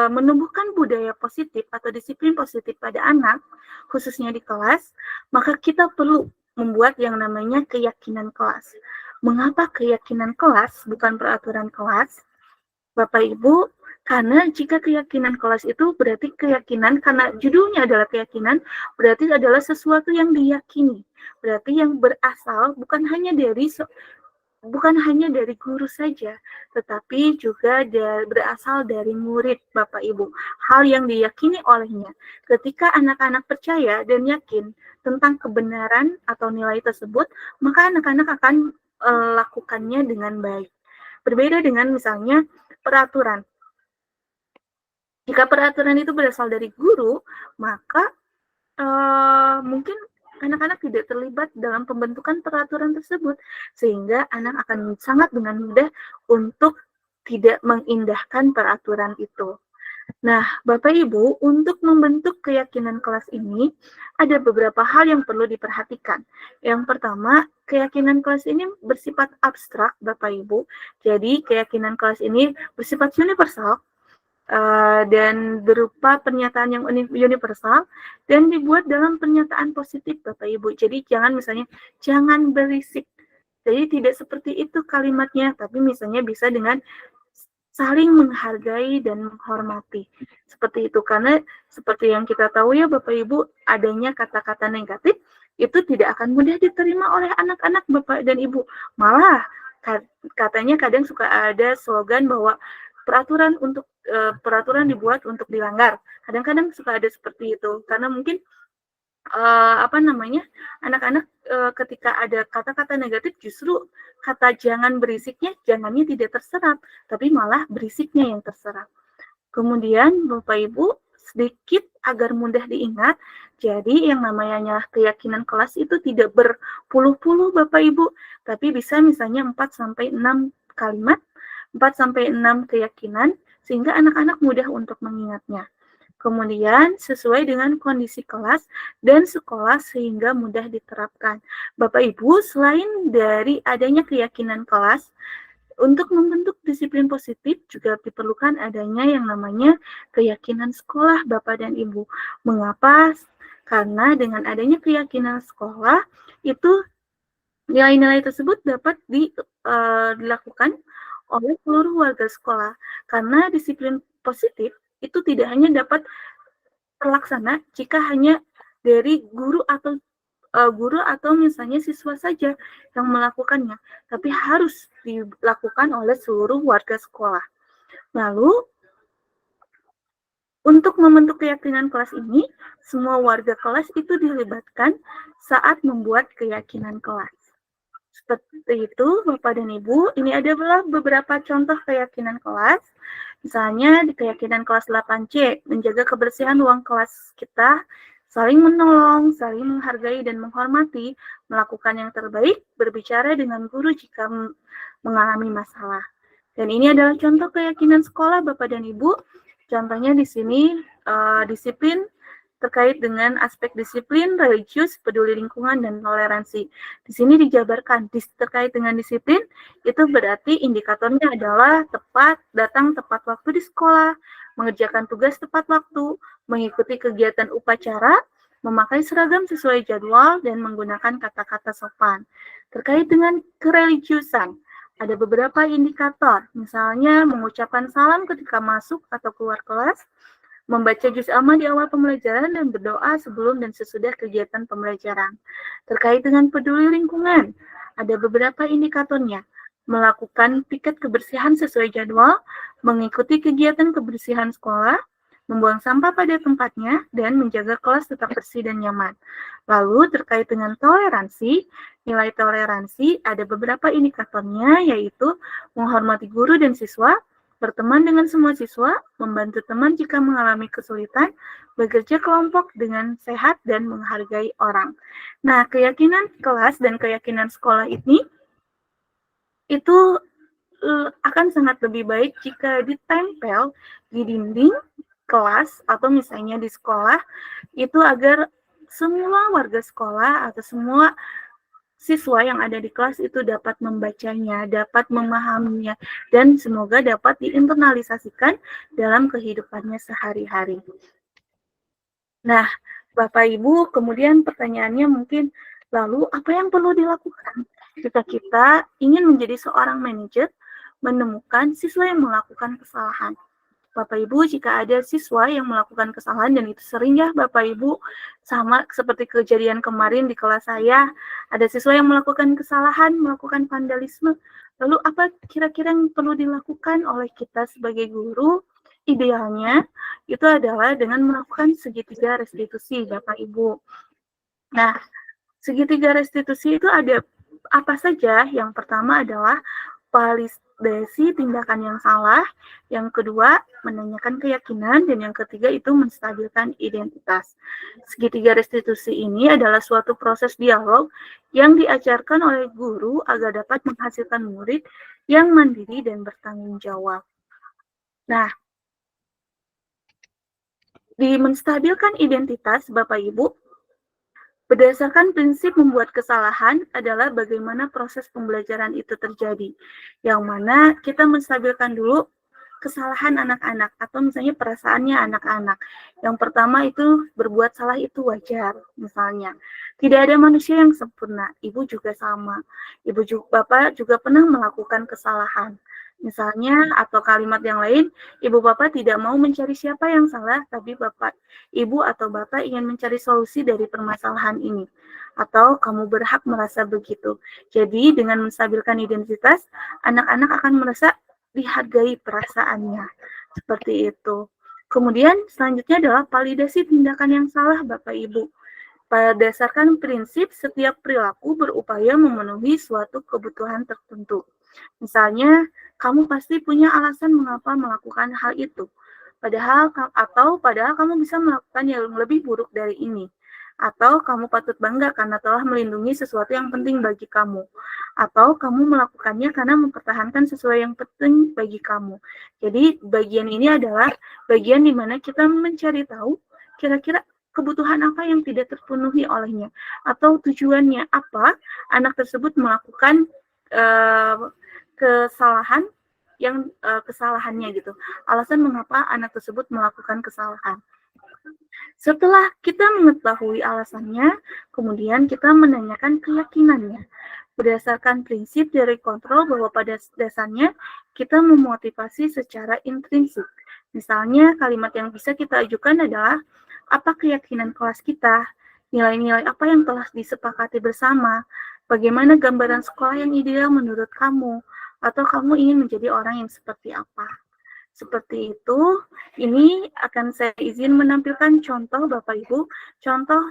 menumbuhkan budaya positif atau disiplin positif pada anak, khususnya di kelas, maka kita perlu membuat yang namanya keyakinan kelas. Mengapa keyakinan kelas, bukan peraturan kelas? Bapak Ibu, karena jika keyakinan kelas itu berarti keyakinan, karena judulnya adalah keyakinan, berarti adalah sesuatu yang diyakini. Berarti yang berasal bukan hanya dari guru saja, tetapi juga berasal dari murid, Bapak Ibu. Hal yang diyakini olehnya. Ketika anak-anak percaya dan yakin tentang kebenaran atau nilai tersebut, maka anak-anak akan lakukannya dengan baik. Berbeda dengan misalnya peraturan. Jika peraturan itu berasal dari guru, maka mungkin anak-anak tidak terlibat dalam pembentukan peraturan tersebut, sehingga anak akan sangat dengan mudah untuk tidak mengindahkan peraturan itu. Nah, Bapak Ibu, untuk membentuk keyakinan kelas ini, ada beberapa hal yang perlu diperhatikan. Yang pertama, keyakinan kelas ini bersifat abstrak, Bapak Ibu. Jadi, keyakinan kelas ini bersifat universal, dan berupa pernyataan yang universal dan dibuat dalam pernyataan positif Bapak Ibu. Jadi jangan misalnya jangan berisik. Jadi tidak seperti itu kalimatnya, tapi misalnya bisa dengan saling menghargai dan menghormati. Seperti itu, karena seperti yang kita tahu ya Bapak Ibu, adanya kata-kata negatif itu tidak akan mudah diterima oleh anak-anak Bapak dan Ibu. Malah katanya kadang suka ada slogan bahwa peraturan dibuat untuk dilanggar. Kadang-kadang suka ada seperti itu, karena mungkin anak-anak ketika ada kata-kata negatif justru kata jangan berisiknya, jangannya tidak terserap, tapi malah berisiknya yang terserap. Kemudian Bapak Ibu, sedikit agar mudah diingat, jadi yang namanya keyakinan kelas itu tidak berpuluh-puluh Bapak Ibu, tapi bisa misalnya 4-6 kalimat, 4-6 keyakinan, sehingga anak-anak mudah untuk mengingatnya. Kemudian sesuai dengan kondisi kelas dan sekolah sehingga mudah diterapkan. Bapak Ibu, selain dari adanya keyakinan kelas, untuk membentuk disiplin positif juga diperlukan adanya yang namanya keyakinan sekolah Bapak dan Ibu. Mengapa? Karena dengan adanya keyakinan sekolah, itu nilai-nilai tersebut dapat dilakukan oleh seluruh warga sekolah. Karena disiplin positif itu tidak hanya dapat terlaksana jika hanya dari guru atau misalnya siswa saja yang melakukannya, tapi harus dilakukan oleh seluruh warga sekolah. Lalu, untuk membentuk keyakinan kelas ini, semua warga kelas itu dilibatkan saat membuat keyakinan kelas. Seperti itu, Bapak dan Ibu, ini adalah beberapa contoh keyakinan kelas. Misalnya di keyakinan kelas 8C, menjaga kebersihan ruang kelas kita, saling menolong, saling menghargai dan menghormati, melakukan yang terbaik, berbicara dengan guru jika mengalami masalah. Dan ini adalah contoh keyakinan sekolah Bapak dan Ibu. Contohnya di sini disiplin terkait dengan aspek disiplin, religius, peduli lingkungan, dan toleransi. Di sini dijabarkan terkait dengan disiplin, itu berarti indikatornya adalah datang tepat waktu di sekolah, mengerjakan tugas tepat waktu, mengikuti kegiatan upacara, memakai seragam sesuai jadwal, dan menggunakan kata-kata sopan. Terkait dengan kereligiusan, ada beberapa indikator, misalnya mengucapkan salam ketika masuk atau keluar kelas, membaca juz amma di awal pembelajaran dan berdoa sebelum dan sesudah kegiatan pembelajaran. Terkait dengan peduli lingkungan, ada beberapa indikatornya. Melakukan piket kebersihan sesuai jadwal, mengikuti kegiatan kebersihan sekolah, membuang sampah pada tempatnya, dan menjaga kelas tetap bersih dan nyaman. Lalu terkait dengan toleransi, nilai toleransi ada beberapa indikatornya, yaitu menghormati guru dan siswa, berteman dengan semua siswa, membantu teman jika mengalami kesulitan, bekerja kelompok dengan sehat, dan menghargai orang. Nah, keyakinan kelas dan keyakinan sekolah ini itu akan sangat lebih baik jika ditempel di dinding kelas atau misalnya di sekolah, itu agar semua warga sekolah atau semua siswa yang ada di kelas itu dapat membacanya, dapat memahaminya, dan semoga dapat diinternalisasikan dalam kehidupannya sehari-hari. Nah, Bapak Ibu, kemudian pertanyaannya mungkin, lalu apa yang perlu dilakukan jika kita ingin menjadi seorang manajer, menemukan siswa yang melakukan kesalahan? Bapak Ibu, jika ada siswa yang melakukan kesalahan, dan itu sering ya Bapak Ibu, sama seperti kejadian kemarin di kelas saya, ada siswa yang melakukan kesalahan, melakukan vandalisme, lalu apa kira-kira yang perlu dilakukan oleh kita sebagai guru? Idealnya itu adalah dengan melakukan segitiga restitusi Bapak Ibu. Nah, segitiga restitusi itu ada apa saja? Yang pertama adalah validasi tindakan yang salah, yang kedua menanyakan keyakinan, dan yang ketiga itu menstabilkan identitas. Segitiga restitusi ini adalah suatu proses dialog yang diajarkan oleh guru agar dapat menghasilkan murid yang mandiri dan bertanggung jawab. Nah, di menstabilkan identitas Bapak Ibu, berdasarkan prinsip membuat kesalahan adalah bagaimana proses pembelajaran itu terjadi. Yang mana kita menstabilkan dulu kesalahan anak-anak atau misalnya perasaannya anak-anak. Yang pertama itu berbuat salah itu wajar, misalnya. Tidak ada manusia yang sempurna, ibu juga sama. Bapak juga pernah melakukan kesalahan. Misalnya, atau kalimat yang lain, ibu bapak tidak mau mencari siapa yang salah, tapi bapak, ibu atau bapak ingin mencari solusi dari permasalahan ini. Atau kamu berhak merasa begitu. Jadi, dengan menstabilkan identitas, anak-anak akan merasa dihargai perasaannya. Seperti itu. Kemudian, selanjutnya adalah validasi tindakan yang salah, Bapak Ibu. Berdasarkan prinsip, setiap perilaku berupaya memenuhi suatu kebutuhan tertentu. Misalnya, kamu pasti punya alasan mengapa melakukan hal itu. Padahal kamu bisa melakukan yang lebih buruk dari ini. Atau kamu patut bangga karena telah melindungi sesuatu yang penting bagi kamu. Atau kamu melakukannya karena mempertahankan sesuatu yang penting bagi kamu. Jadi, bagian ini adalah bagian di mana kita mencari tahu kira-kira kebutuhan apa yang tidak terpenuhi olehnya. Atau tujuannya apa anak tersebut melakukan kesalahan kesalahannya gitu. Alasan mengapa anak tersebut melakukan kesalahan. Setelah kita mengetahui alasannya, kemudian kita menanyakan keyakinannya. Berdasarkan prinsip dari kontrol bahwa pada dasarnya kita memotivasi secara intrinsik. Misalnya kalimat yang bisa kita ajukan adalah apa keyakinan kelas kita, nilai-nilai apa yang telah disepakati bersama, bagaimana gambaran sekolah yang ideal menurut kamu, atau kamu ingin menjadi orang yang seperti apa. Seperti itu, ini akan saya izin menampilkan contoh Bapak Ibu, contoh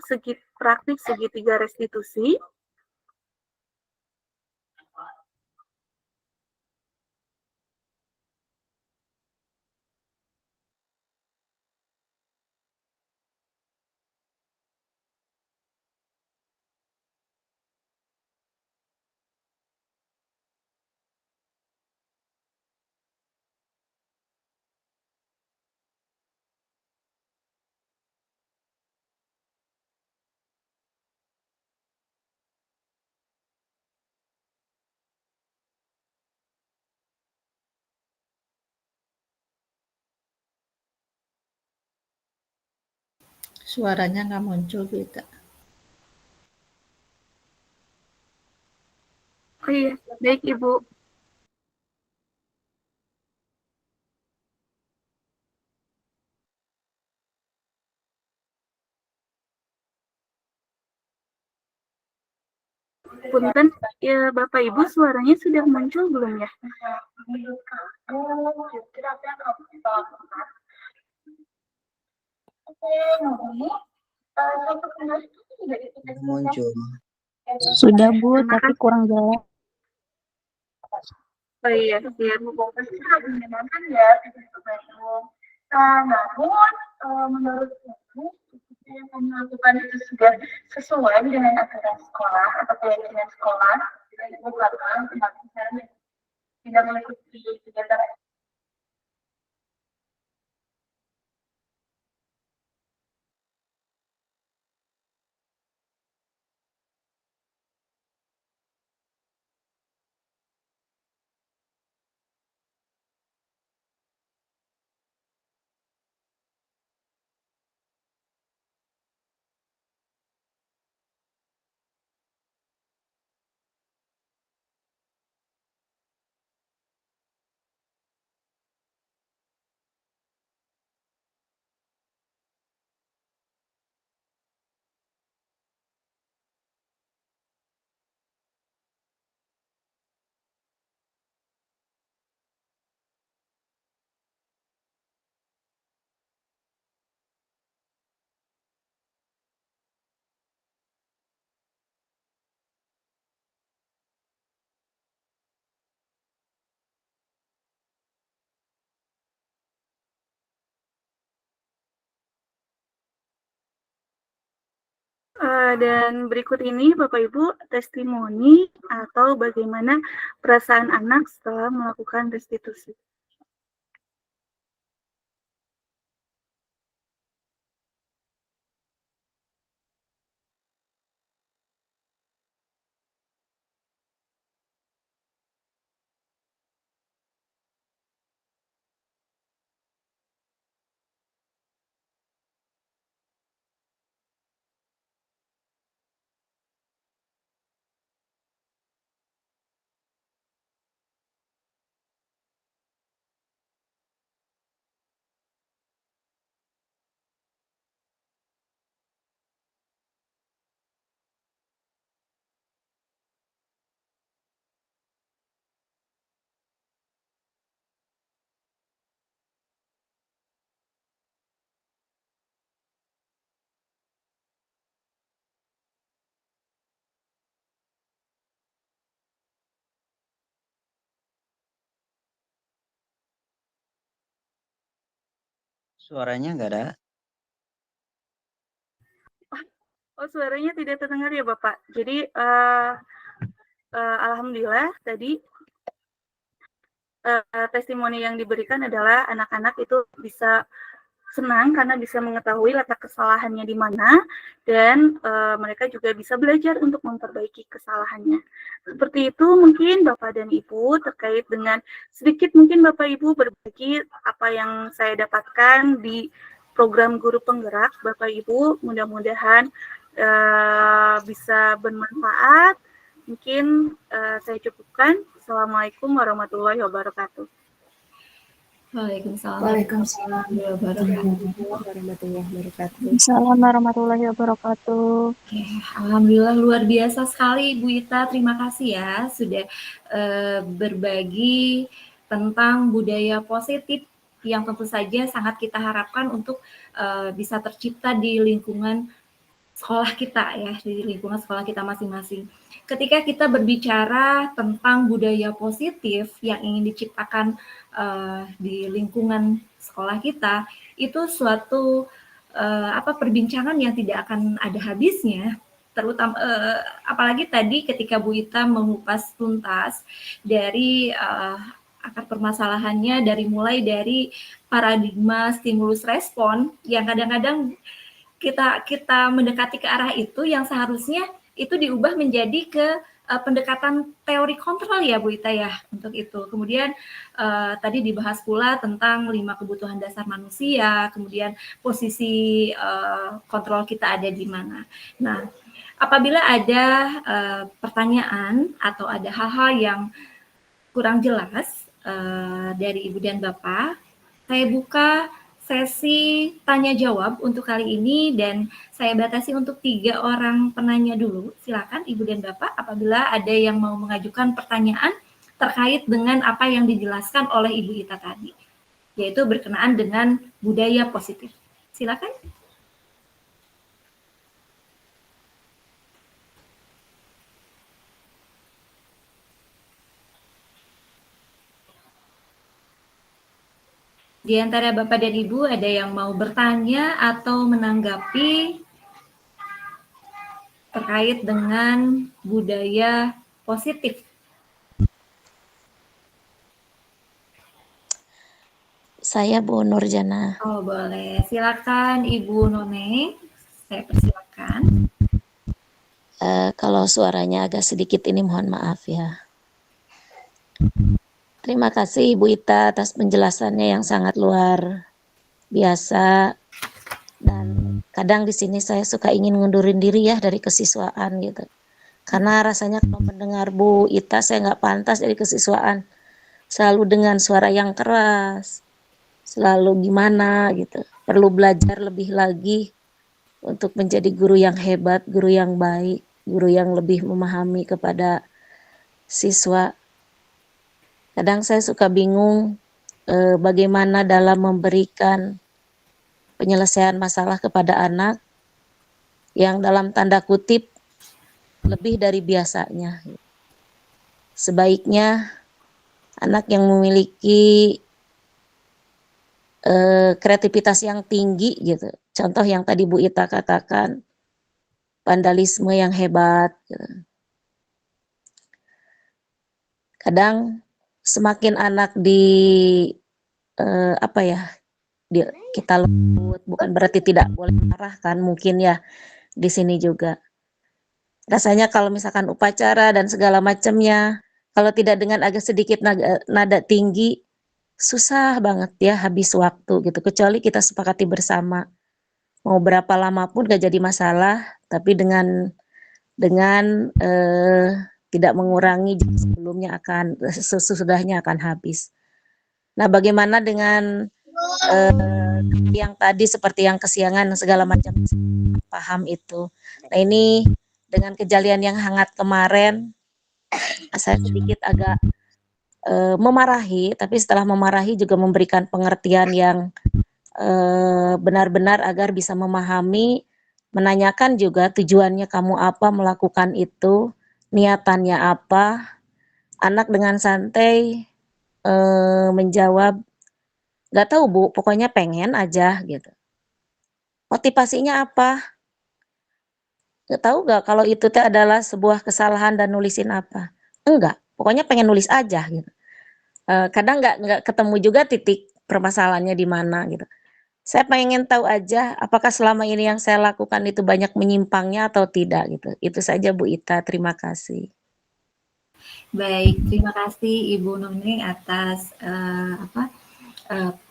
praktik segitiga restitusi. Suaranya nggak muncul, Bita. Oh iya, baik Ibu. Punten, ya Bapak Ibu suaranya sudah muncul belum ya? Muncul. Sudah Bu, Terima tapi kasih. kurang jelas. Oh iya, ya Bu. Menyenangkan ya, namun menurut Ibu, yang melakukan itu sudah sesuai dengan aturan sekolah atau keyakinan sekolah, Ibu karena tidak mengikuti kegiatan. Dan berikut ini Bapak Ibu testimoni atau bagaimana perasaan anak setelah melakukan restitusi. Suaranya nggak ada. Oh, suaranya tidak terdengar ya Bapak. Jadi alhamdulillah tadi testimoni yang diberikan adalah anak-anak itu bisa senang karena bisa mengetahui letak kesalahannya di mana dan mereka juga bisa belajar untuk memperbaiki kesalahannya. Seperti itu mungkin Bapak dan Ibu terkait dengan sedikit mungkin Bapak Ibu berbagi apa yang saya dapatkan di program Guru Penggerak. Bapak Ibu mudah-mudahan bisa bermanfaat. Mungkin saya cukupkan. Assalamualaikum warahmatullahi wabarakatuh. Waalaikumsalam Waalaikumsalam warahmatullahi wabarakatuh. Assalamualaikum warahmatullahi wabarakatuh. Oke, alhamdulillah luar biasa sekali Bu Ita. Terima kasih ya sudah berbagi tentang budaya positif yang tentu saja sangat kita harapkan untuk bisa tercipta di lingkungan sekolah kita ya, di lingkungan sekolah kita masing-masing. Ketika kita berbicara tentang budaya positif yang ingin diciptakan di lingkungan sekolah kita, itu suatu perbincangan yang tidak akan ada habisnya, terutama apalagi tadi ketika Bu Ita mengupas tuntas dari akar permasalahannya mulai dari paradigma stimulus respon yang kadang-kadang kita mendekati ke arah itu yang seharusnya itu diubah menjadi ke pendekatan teori kontrol ya Bu Ita ya untuk itu. Kemudian tadi dibahas pula tentang 5 kebutuhan dasar manusia, kemudian posisi kontrol kita ada di mana. Nah, apabila ada pertanyaan atau ada hal-hal yang kurang jelas dari Ibu dan Bapak, saya buka sesi tanya jawab untuk kali ini dan saya batasi untuk 3 orang penanya dulu. Silakan Ibu dan Bapak apabila ada yang mau mengajukan pertanyaan terkait dengan apa yang dijelaskan oleh Ibu Ita tadi, yaitu berkenaan dengan budaya positif. Silakan. Di antara Bapak dan Ibu ada yang mau bertanya atau menanggapi terkait dengan budaya positif? Saya Bu Nurjana. Oh boleh, silakan Ibu None, saya persilakan. Kalau suaranya agak sedikit ini mohon maaf ya. Terima kasih Ibu Ita atas penjelasannya yang sangat luar biasa. Dan kadang di sini saya suka ingin ngundurin diri ya dari kesiswaan gitu. Karena rasanya kalau mendengar Bu Ita saya nggak pantas dari kesiswaan. Selalu dengan suara yang keras. Selalu gimana gitu. Perlu belajar lebih lagi untuk menjadi guru yang hebat, guru yang baik, guru yang lebih memahami kepada siswa. Kadang saya suka bingung bagaimana dalam memberikan penyelesaian masalah kepada anak yang dalam tanda kutip lebih dari biasanya. Sebaiknya anak yang memiliki kreativitas yang tinggi gitu. Contoh yang tadi Bu Ita katakan, vandalisme yang hebat. Gitu. Kadang semakin anak kita lembut, bukan berarti tidak boleh marah kan mungkin ya di sini juga. Rasanya kalau misalkan upacara dan segala macamnya, kalau tidak dengan agak sedikit nada tinggi, susah banget ya habis waktu gitu. Kecuali kita sepakati bersama, mau berapa lama pun gak jadi masalah, tapi dengan tidak mengurangi sebelumnya sesudahnya akan habis. Nah, bagaimana dengan yang tadi seperti yang kesiangan segala macam paham itu. Nah, ini dengan kejadian yang hangat kemarin saya sedikit agak memarahi, tapi setelah memarahi juga memberikan pengertian yang benar-benar agar bisa memahami, menanyakan juga tujuannya kamu apa melakukan itu, niatannya apa. Anak dengan santai menjawab, Nggak tahu Bu, pokoknya pengen aja gitu. Motivasinya apa? Nggak tahu nggak kalau itu teh adalah sebuah kesalahan dan nulisin apa? Enggak, pokoknya pengen nulis aja gitu. Kadang nggak ketemu juga titik permasalahannya di mana gitu. Saya pengen tahu aja apakah selama ini yang saya lakukan itu banyak menyimpangnya atau tidak gitu. Itu saja Bu Ita, terima kasih. Baik, terima kasih Ibu Nuneng atas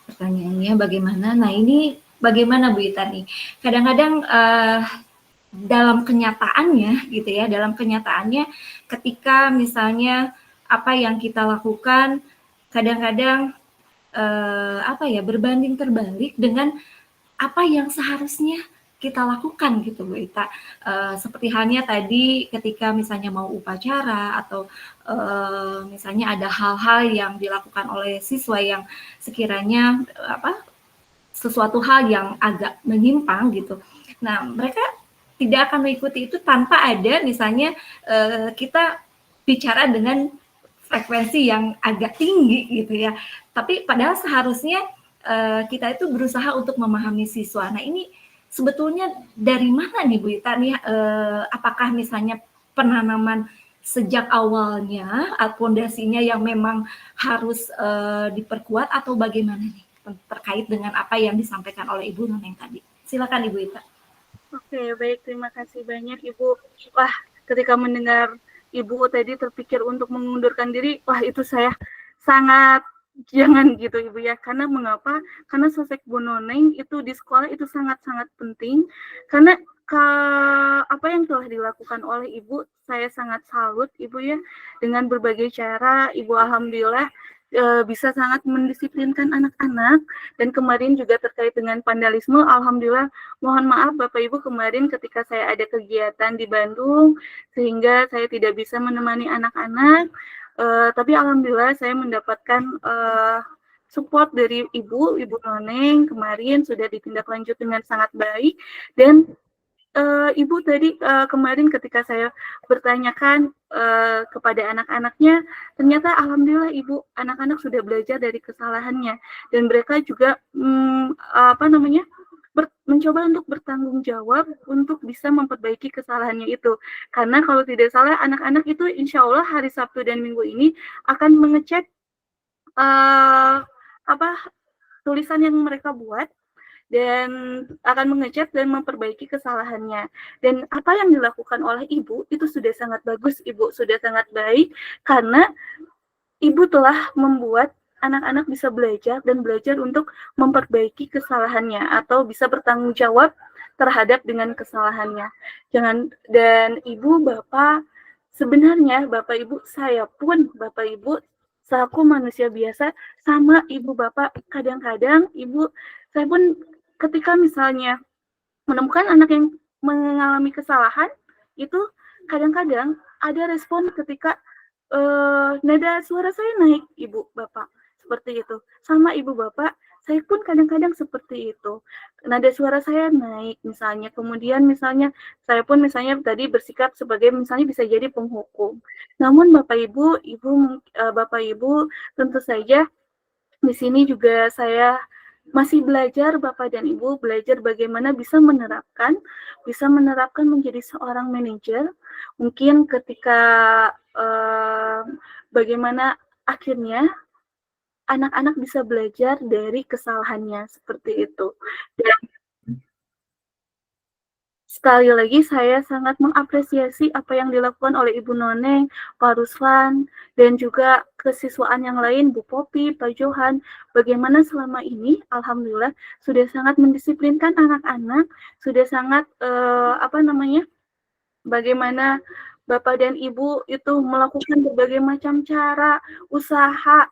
pertanyaannya bagaimana. Nah ini bagaimana Bu Ita nih? Kadang-kadang dalam kenyataannya gitu ya, dalam kenyataannya ketika misalnya apa yang kita lakukan kadang-kadang berbanding terbalik dengan apa yang seharusnya kita lakukan gitu Bu Ita. Seperti halnya tadi ketika misalnya mau upacara atau misalnya ada hal-hal yang dilakukan oleh siswa yang sekiranya sesuatu hal yang agak menyimpang gitu. Nah, mereka tidak akan mengikuti itu tanpa ada misalnya kita bicara dengan frekuensi yang agak tinggi gitu ya. Tapi padahal seharusnya kita itu berusaha untuk memahami siswa. Nah ini sebetulnya dari mana nih Bu Ita nih? Apakah misalnya penanaman sejak awalnya, fondasinya yang memang harus diperkuat atau bagaimana nih terkait dengan apa yang disampaikan oleh Ibu Nuneng tadi? Silakan Ibu Ita. Oke, baik, terima kasih banyak Ibu. Wah, ketika mendengar Ibu tadi terpikir untuk mengundurkan diri, wah itu saya sangat jangan gitu Ibu ya. Karena mengapa? Karena sosok Bu Nuneng itu di sekolah itu sangat-sangat penting. Karena apa yang telah dilakukan oleh Ibu, saya sangat salut Ibu ya. Dengan berbagai cara, Ibu alhamdulillah bisa sangat mendisiplinkan anak-anak. Dan kemarin juga terkait dengan vandalisme, alhamdulillah mohon maaf Bapak Ibu kemarin ketika saya ada kegiatan di Bandung sehingga saya tidak bisa menemani anak-anak, tapi alhamdulillah saya mendapatkan support dari Ibu Noneng kemarin sudah ditindaklanjut dengan sangat baik. Dan Ibu tadi kemarin ketika saya bertanyakan kepada anak-anaknya, ternyata alhamdulillah Ibu anak-anak sudah belajar dari kesalahannya dan mereka juga mencoba untuk bertanggung jawab untuk bisa memperbaiki kesalahannya itu. Karena kalau tidak salah anak-anak itu insya Allah hari Sabtu dan Minggu ini akan mengecek tulisan yang mereka buat dan akan mengecek dan memperbaiki kesalahannya. Dan apa yang dilakukan oleh Ibu itu sudah sangat bagus, Ibu sudah sangat baik karena Ibu telah membuat anak-anak bisa belajar dan belajar untuk memperbaiki kesalahannya atau bisa bertanggung jawab terhadap dengan kesalahannya. Dan Ibu, Bapak, sebenarnya Bapak Ibu, saya pun Bapak Ibu, selaku manusia biasa, sama Ibu Bapak, kadang-kadang Ibu, saya pun ketika misalnya menemukan anak yang mengalami kesalahan, itu kadang-kadang ada respon ketika nada suara saya naik, Ibu Bapak, seperti itu. Sama Ibu Bapak, saya pun kadang-kadang seperti itu. Nada suara saya naik, misalnya. Kemudian misalnya, saya pun misalnya tadi bersikap sebagai misalnya bisa jadi penghukum. Namun Bapak Ibu, Bapak Ibu, tentu saja di sini juga saya masih belajar Bapak dan Ibu, belajar bagaimana bisa menerapkan menjadi seorang manajer. Mungkin ketika bagaimana akhirnya anak-anak bisa belajar dari kesalahannya seperti itu. Dan sekali lagi saya sangat mengapresiasi apa yang dilakukan oleh Ibu Noneng, Pak Ruslan, dan juga kesiswaan yang lain, Bu Popi, Pak Johan, bagaimana selama ini, alhamdulillah, sudah sangat mendisiplinkan anak-anak, sudah sangat, bagaimana Bapak dan Ibu itu melakukan berbagai macam cara, usaha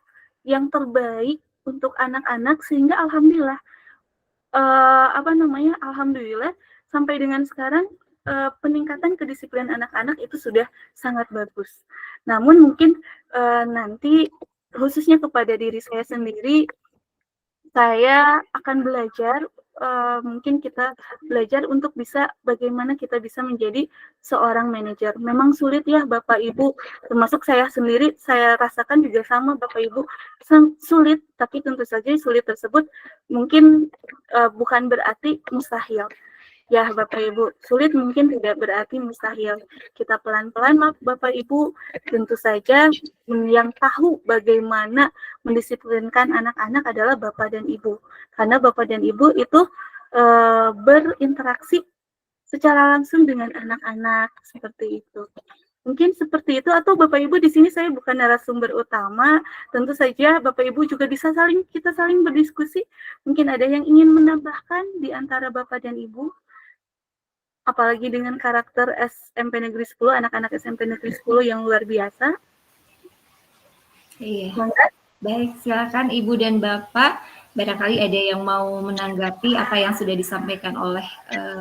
yang terbaik untuk anak-anak, sehingga alhamdulillah, alhamdulillah, sampai dengan sekarang peningkatan kedisiplinan anak-anak itu sudah sangat bagus. Namun mungkin nanti khususnya kepada diri saya sendiri, saya akan belajar mungkin kita belajar untuk bisa bagaimana kita bisa menjadi seorang manajer. Memang sulit ya Bapak Ibu, termasuk saya sendiri, saya rasakan juga sama Bapak Ibu, sulit, tapi tentu saja sulit tersebut mungkin bukan berarti mustahil. Ya Bapak Ibu, sulit mungkin tidak berarti mustahil. Kita pelan-pelan Bapak Ibu, tentu saja yang tahu bagaimana mendisiplinkan anak-anak adalah Bapak dan Ibu. Karena Bapak dan Ibu itu berinteraksi secara langsung dengan anak-anak, seperti itu. Mungkin seperti itu, atau Bapak Ibu di sini saya bukan narasumber utama, tentu saja Bapak Ibu juga bisa kita saling berdiskusi. Mungkin ada yang ingin menambahkan di antara Bapak dan Ibu? Apalagi dengan karakter SMP Negeri 10, anak-anak SMP Negeri 10 yang luar biasa. Iya. Baik, silakan Ibu dan Bapak. Barangkali ada yang mau menanggapi apa yang sudah disampaikan oleh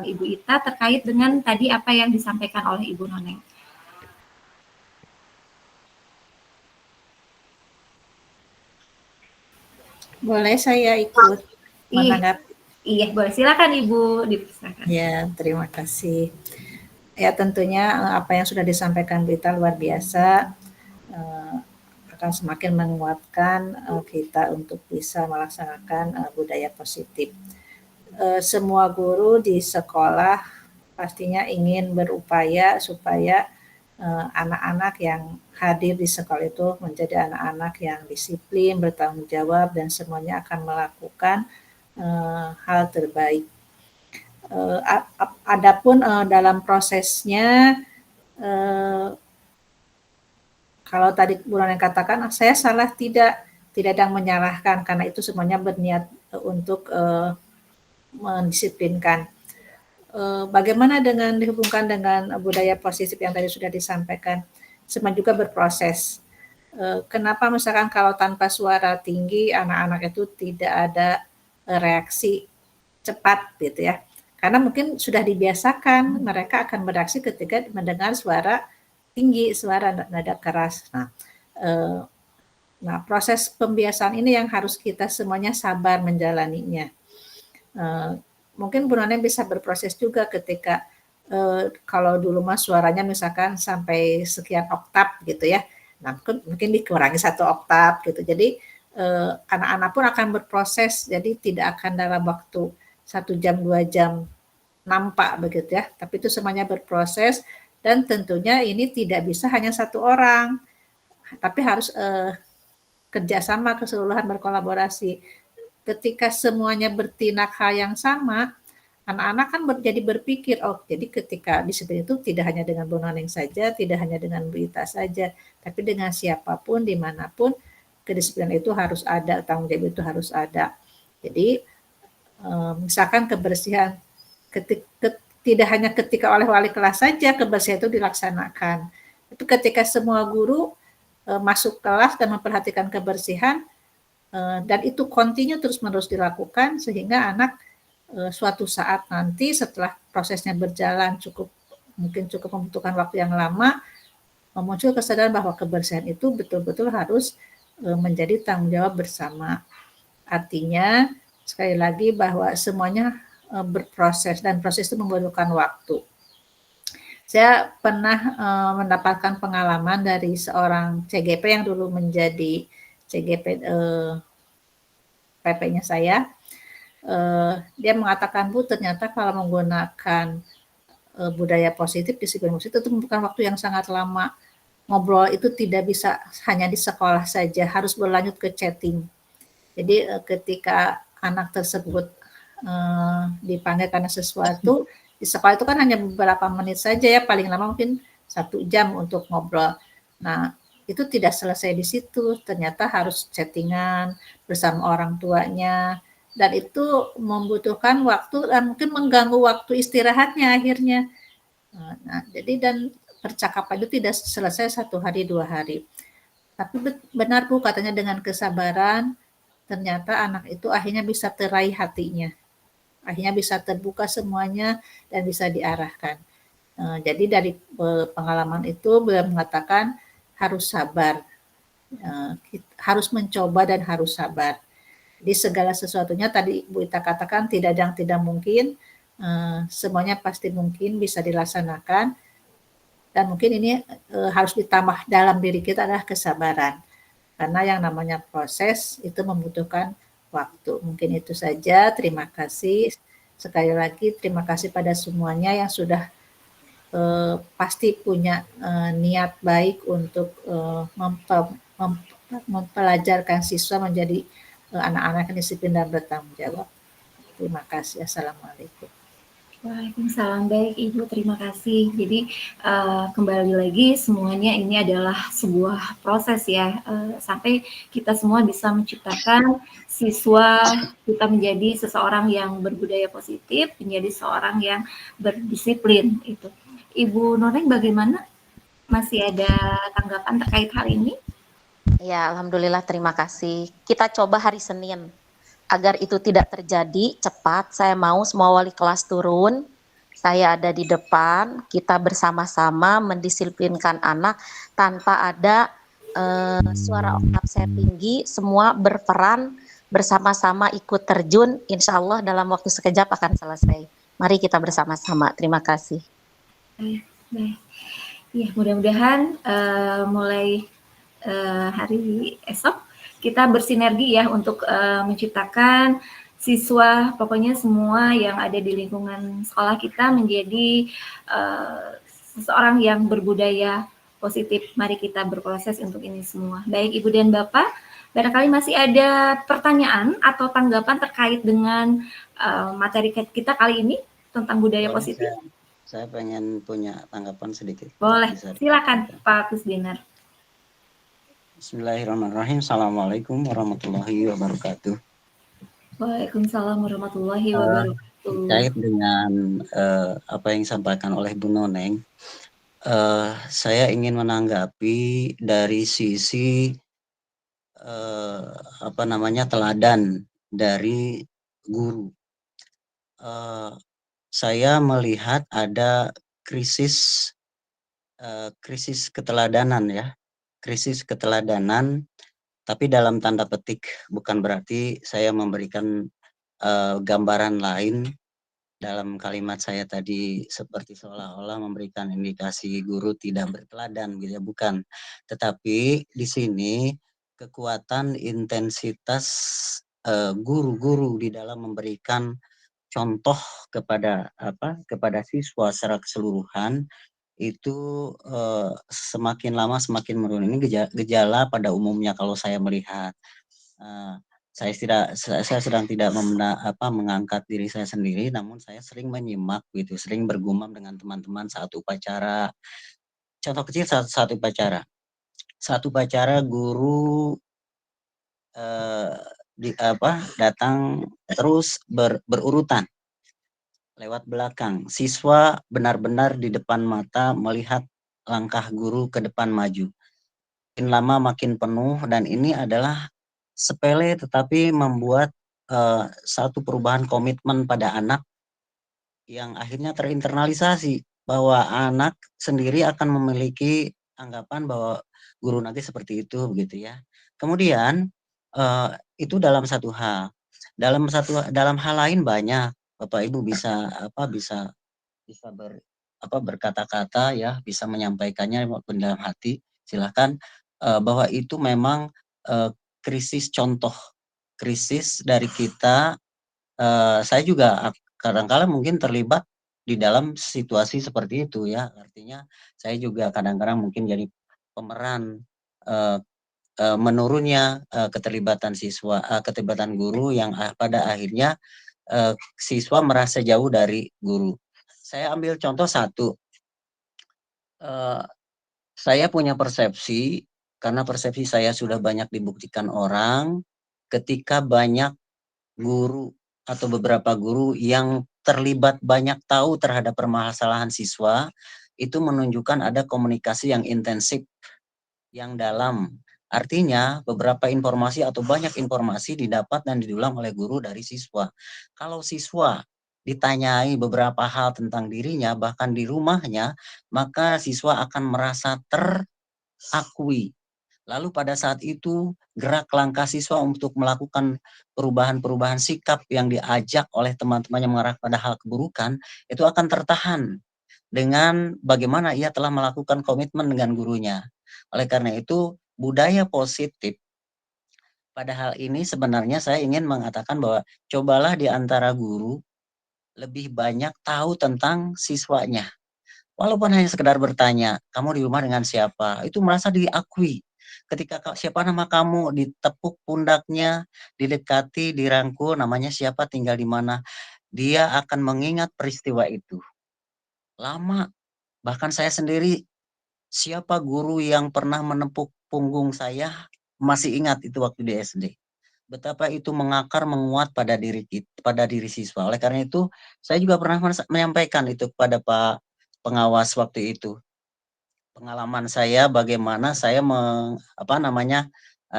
Ibu Ita terkait dengan tadi apa yang disampaikan oleh Ibu Noneng. Boleh saya ikut menanggapi? Iya, boleh. Silakan Ibu, dipersilakan. Ya, terima kasih. Ya, tentunya apa yang sudah disampaikan Bu Ita luar biasa, akan semakin menguatkan kita untuk bisa melaksanakan budaya positif. Semua guru di sekolah pastinya ingin berupaya supaya anak-anak yang hadir di sekolah itu menjadi anak-anak yang disiplin, bertanggung jawab, dan semuanya akan melakukan hal terbaik. Adapun dalam prosesnya, kalau tadi Bu Noneng katakan, saya salah, tidak ada yang menyalahkan, karena itu semuanya berniat untuk mendisiplinkan. Bagaimana dengan dihubungkan dengan budaya positif yang tadi sudah disampaikan, semua juga berproses. Kenapa misalkan kalau tanpa suara tinggi anak-anak itu tidak ada reaksi cepat gitu ya, karena mungkin sudah dibiasakan mereka akan bereaksi ketika mendengar suara tinggi, suara nada keras. Nah, proses pembiasaan ini yang harus kita semuanya sabar menjalaninya. Mungkin Bu Noneng bisa berproses juga ketika kalau dulu mas suaranya misalkan sampai sekian oktav gitu ya, nah mungkin dikurangi 1 oktav gitu. Jadi anak-anak pun akan berproses, jadi tidak akan dalam waktu 1 jam 2 jam nampak begitu ya, tapi itu semuanya berproses, dan tentunya ini tidak bisa hanya 1 orang, tapi harus kerjasama, keseluruhan, berkolaborasi. Ketika semuanya bertindak hal yang sama, anak-anak kan jadi berpikir, oh jadi ketika disiplin itu tidak hanya dengan Bu Noneng saja, tidak hanya dengan Bu Ita saja, tapi dengan siapapun, dimanapun, kedisiplinan itu harus ada, tanggung jawab itu harus ada. Jadi misalkan kebersihan, tidak hanya ketika oleh wali kelas saja kebersihan itu dilaksanakan, tapi ketika semua guru masuk kelas dan memperhatikan kebersihan, dan itu kontinu terus-menerus dilakukan, sehingga anak suatu saat nanti setelah prosesnya berjalan mungkin cukup membutuhkan waktu yang lama, muncul kesadaran bahwa kebersihan itu betul-betul harus menjadi tanggung jawab bersama. Artinya sekali lagi bahwa semuanya berproses, dan proses itu membutuhkan waktu. Saya pernah mendapatkan pengalaman dari seorang CGP yang dulu menjadi CGP PP-nya saya. Dia mengatakan, Bu, ternyata kalau menggunakan budaya positif, disiplin positif itu membutuhkan waktu yang sangat lama. Ngobrol itu tidak bisa hanya di sekolah saja, harus berlanjut ke chatting. Jadi ketika anak tersebut dipanggil karena sesuatu, di sekolah itu kan hanya beberapa menit saja ya, paling lama mungkin 1 jam untuk ngobrol. Nah, itu tidak selesai di situ, ternyata harus chattingan bersama orang tuanya, dan itu membutuhkan waktu dan mungkin mengganggu waktu istirahatnya akhirnya. Nah, jadi dan percakapan itu tidak selesai 1 hari 2 hari. Tapi benar Bu, katanya dengan kesabaran, ternyata anak itu akhirnya bisa teraih hatinya. Akhirnya bisa terbuka semuanya dan bisa diarahkan. Jadi dari pengalaman itu beliau mengatakan harus sabar, harus mencoba dan harus sabar. Di segala sesuatunya tadi Bu Ita katakan tidak ada yang tidak mungkin, semuanya pasti mungkin bisa dilaksanakan, dan mungkin ini harus ditambah dalam diri kita adalah kesabaran. Karena yang namanya proses itu membutuhkan waktu. Mungkin itu saja, terima kasih. Sekali lagi terima kasih pada semuanya yang sudah pasti punya niat baik untuk mempelajarkan siswa menjadi anak-anak yang disiplin dan bertanggung jawab. Terima kasih. Assalamualaikum. Waalaikumsalam. Baik Ibu, terima kasih. Jadi kembali lagi semuanya ini adalah sebuah proses ya, sampai kita semua bisa menciptakan siswa kita menjadi seseorang yang berbudaya positif, menjadi seorang yang berdisiplin itu. Ibu Noneng bagaimana? Masih ada tanggapan terkait hal ini? Ya, alhamdulillah, terima kasih. Kita coba hari Senin. Agar itu tidak terjadi cepat, saya mau semua wali kelas turun, saya ada di depan, kita bersama-sama mendisiplinkan anak tanpa ada suara oktav saya tinggi, semua berperan bersama-sama ikut terjun, insya Allah dalam waktu sekejap akan selesai. Mari kita bersama-sama. Terima kasih. Baik. Ya, mudah-mudahan mulai hari esok kita bersinergi ya untuk menciptakan siswa, pokoknya semua yang ada di lingkungan sekolah kita menjadi seseorang yang berbudaya positif. Mari kita berproses untuk ini semua. Baik Ibu dan Bapak, barangkali masih ada pertanyaan atau tanggapan terkait dengan materi kita kali ini tentang budaya positif. Saya pengen punya tanggapan sedikit. Boleh, silakan Pak Kusdinar. Bismillahirrahmanirrahim. Assalamualaikum warahmatullahi wabarakatuh. Waalaikumsalam warahmatullahi wabarakatuh. Terkait dengan apa yang disampaikan oleh Bu Noneng, saya ingin menanggapi dari sisi teladan dari guru. Saya melihat ada krisis keteladanan ya. Krisis keteladanan, tapi dalam tanda petik, bukan berarti saya memberikan gambaran lain dalam kalimat saya tadi seperti seolah-olah memberikan indikasi guru tidak berteladan gitu ya, bukan. Tetapi di sini kekuatan intensitas guru-guru di dalam memberikan contoh kepada siswa secara keseluruhan itu semakin lama semakin menurun. Ini gejala pada umumnya kalau saya melihat. Saya sedang tidak mengangkat diri saya sendiri, namun saya sering menyimak gitu, sering bergumam dengan teman-teman saat upacara. Contoh kecil saat upacara. Saat upacara guru datang terus berurutan lewat belakang. Siswa benar-benar di depan mata melihat langkah guru ke depan maju. Makin lama makin penuh, dan ini adalah sepele tetapi membuat satu perubahan komitmen pada anak yang akhirnya terinternalisasi bahwa anak sendiri akan memiliki anggapan bahwa guru nanti seperti itu begitu ya. Kemudian itu dalam satu hal. Dalam hal lain banyak Bapak Ibu bisa berkata-kata ya, bisa menyampaikannya dalam hati, silahkan, bahwa itu memang krisis contoh, krisis dari kita. Saya juga kadang-kala mungkin terlibat di dalam situasi seperti itu ya, artinya saya juga kadang-kadang mungkin jadi pemeran menurunnya keterlibatan guru yang pada akhirnya siswa merasa jauh dari guru. Saya ambil contoh satu. Saya punya persepsi, karena persepsi saya sudah banyak dibuktikan orang, ketika banyak guru atau beberapa guru yang terlibat banyak tahu terhadap permasalahan siswa, itu menunjukkan ada komunikasi yang intensif, yang dalam. Artinya beberapa informasi atau banyak informasi didapat dan didulang oleh guru dari siswa. Kalau siswa ditanyai beberapa hal tentang dirinya, bahkan di rumahnya, maka siswa akan merasa terakui. Lalu pada saat itu gerak langkah siswa untuk melakukan perubahan-perubahan sikap yang diajak oleh teman-temannya mengarah pada hal keburukan, itu akan tertahan dengan bagaimana ia telah melakukan komitmen dengan gurunya. Oleh karena itu, budaya positif pada hal ini sebenarnya saya ingin mengatakan bahwa cobalah di antara guru lebih banyak tahu tentang siswanya. Walaupun hanya sekedar bertanya, kamu di rumah dengan siapa? Itu merasa diakui. Ketika siapa nama kamu, ditepuk pundaknya, didekati, dirangkul, namanya siapa, tinggal di mana. Dia akan mengingat peristiwa itu. Lama, bahkan saya sendiri, siapa guru yang pernah menepuk punggung saya, masih ingat itu waktu di SD. Betapa itu mengakar, menguat pada diri siswa. Oleh karena itu, saya juga pernah menyampaikan itu kepada Pak Pengawas waktu itu. Pengalaman saya bagaimana saya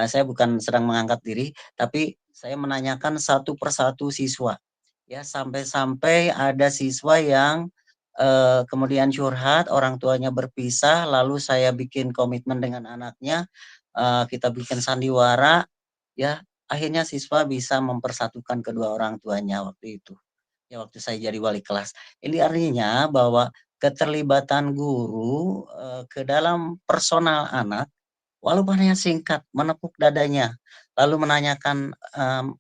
saya bukan sedang mengangkat diri, tapi saya menanyakan satu persatu siswa. Ya, sampai-sampai ada siswa yang kemudian curhat, orang tuanya berpisah, lalu saya bikin komitmen dengan anaknya, kita bikin sandiwara, ya, akhirnya siswa bisa mempersatukan kedua orang tuanya waktu itu. Ya, waktu saya jadi wali kelas. Ini artinya bahwa keterlibatan guru ke dalam personal anak, walaupun hanya singkat, menepuk dadanya, lalu menanyakan,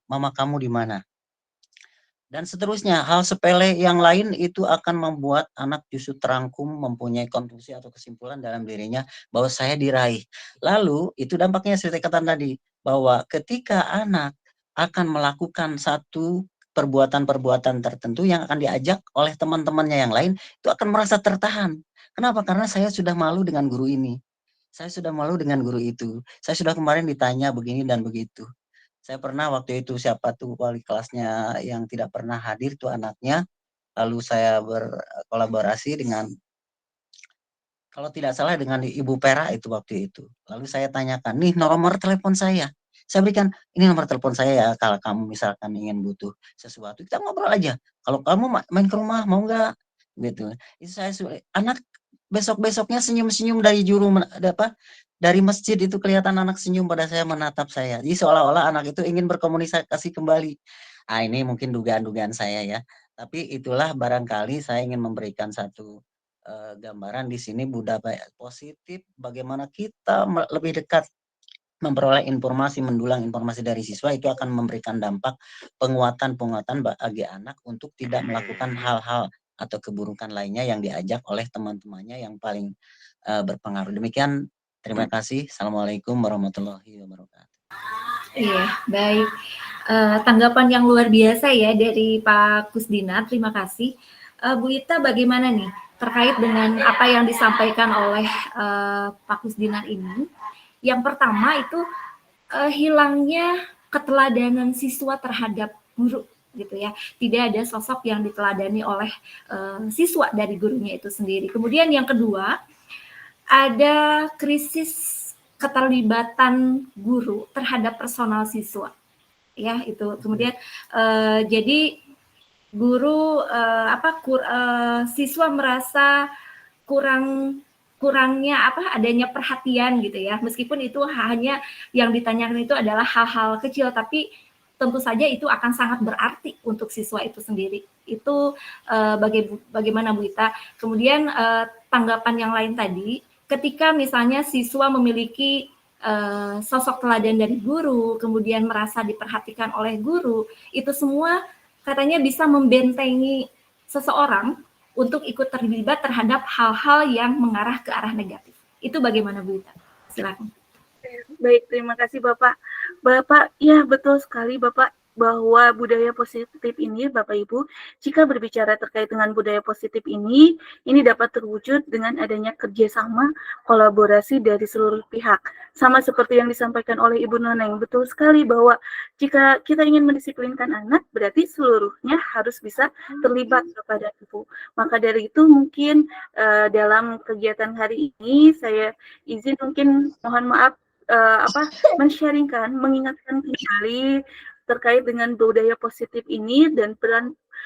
mama kamu di mana? Dan seterusnya, hal sepele yang lain itu akan membuat anak justru terangkum, mempunyai konklusi atau kesimpulan dalam dirinya bahwa saya diraih. Lalu itu dampaknya seperti kata tadi, bahwa ketika anak akan melakukan satu perbuatan-perbuatan tertentu yang akan diajak oleh teman-temannya yang lain, itu akan merasa tertahan. Kenapa? Karena saya sudah malu dengan guru ini. Saya sudah malu dengan guru itu. Saya sudah kemarin ditanya begini dan begitu. Saya pernah waktu itu siapa tuh wali kelasnya yang tidak pernah hadir tuh anaknya, lalu saya berkolaborasi dengan, kalau tidak salah dengan Ibu Pera itu waktu itu. Lalu saya tanyakan, nih nomor telepon saya. Saya berikan, ini nomor telepon saya ya, kalau kamu misalkan ingin butuh sesuatu, kita ngobrol aja. Kalau kamu main ke rumah, mau nggak? Gitu. Itu saya anak besok-besoknya senyum-senyum dari masjid itu kelihatan anak senyum pada saya, menatap saya. Jadi seolah-olah anak itu ingin berkomunikasi kembali. Ini mungkin dugaan-dugaan saya ya. Tapi itulah barangkali saya ingin memberikan satu gambaran di sini budaya positif, bagaimana kita lebih dekat memperoleh informasi, mendulang informasi dari siswa, itu akan memberikan dampak penguatan bagi anak untuk tidak melakukan hal-hal atau keburukan lainnya yang diajak oleh teman-temannya yang paling berpengaruh. Demikian, terima kasih. Assalamualaikum warahmatullahi wabarakatuh. Iya, baik. Tanggapan yang luar biasa ya dari Pak Kusdinar, terima kasih. Bu Ita, bagaimana nih terkait dengan apa yang disampaikan oleh Pak Kusdinar ini? Yang pertama itu hilangnya keteladanan siswa terhadap guru gitu ya. Tidak ada sosok yang diteladani oleh siswa dari gurunya itu sendiri. Kemudian yang kedua, ada krisis keterlibatan guru terhadap personal siswa. Ya, itu. Kemudian jadi guru siswa merasa kurangnya adanya perhatian gitu ya, meskipun itu hanya yang ditanyakan itu adalah hal-hal kecil, tapi tentu saja itu akan sangat berarti untuk siswa itu sendiri. Itu bagaimana Bu Ita. Kemudian tanggapan yang lain tadi, ketika misalnya siswa memiliki sosok teladan dari guru, kemudian merasa diperhatikan oleh guru, itu semua katanya bisa membentengi seseorang untuk ikut terlibat terhadap hal-hal yang mengarah ke arah negatif. Itu bagaimana Bu Ita? Silakan. Baik, terima kasih Bapak. Bapak, ya betul sekali Bapak, bahwa budaya positif ini, Bapak Ibu, jika berbicara terkait dengan budaya positif ini dapat terwujud dengan adanya kerjasama, kolaborasi dari seluruh pihak. Sama seperti yang disampaikan oleh Ibu Noneng, betul sekali bahwa jika kita ingin mendisiplinkan anak, berarti seluruhnya harus bisa terlibat kepada Ibu. Maka dari itu mungkin dalam kegiatan hari ini, saya izin mungkin mohon maaf men-sharingkan, mengingatkan kembali terkait dengan budaya positif ini dan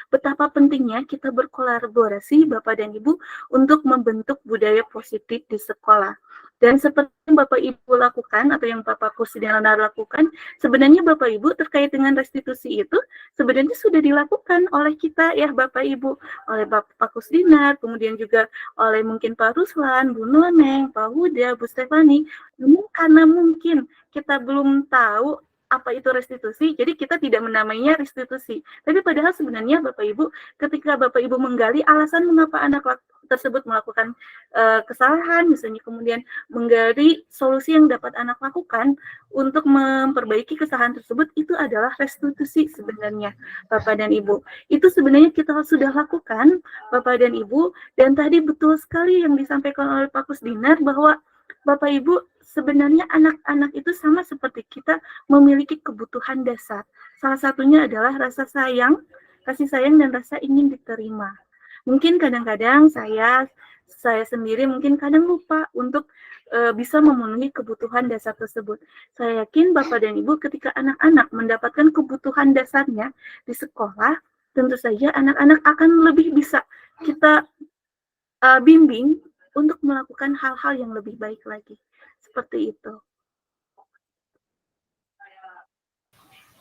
betapa pentingnya kita berkolaborasi Bapak dan Ibu untuk membentuk budaya positif di sekolah. Dan seperti yang Bapak Ibu lakukan atau yang Bapak Kusdinar lakukan, sebenarnya Bapak Ibu terkait dengan restitusi itu sebenarnya sudah dilakukan oleh kita ya Bapak Ibu, oleh Bapak Kusdinar, kemudian juga oleh mungkin Pak Ruslan, Bu Noneng, Pak Huda, Bu Stefani. Namun karena mungkin kita belum tahu apa itu restitusi, jadi kita tidak menamainya restitusi. Tapi padahal sebenarnya Bapak Ibu, ketika Bapak Ibu menggali alasan mengapa anak tersebut melakukan kesalahan, misalnya kemudian menggali solusi yang dapat anak lakukan untuk memperbaiki kesalahan tersebut, itu adalah restitusi sebenarnya Bapak dan Ibu. Itu sebenarnya kita sudah lakukan Bapak dan Ibu, dan tadi betul sekali yang disampaikan oleh Pak Kusdinar bahwa Bapak Ibu sebenarnya anak-anak itu sama seperti kita memiliki kebutuhan dasar. Salah satunya adalah rasa sayang, kasih sayang dan rasa ingin diterima. Mungkin kadang-kadang saya sendiri mungkin kadang lupa untuk bisa memenuhi kebutuhan dasar tersebut. Saya yakin Bapak dan Ibu ketika anak-anak mendapatkan kebutuhan dasarnya di sekolah, tentu saja anak-anak akan lebih bisa kita bimbing untuk melakukan hal-hal yang lebih baik lagi. Seperti itu.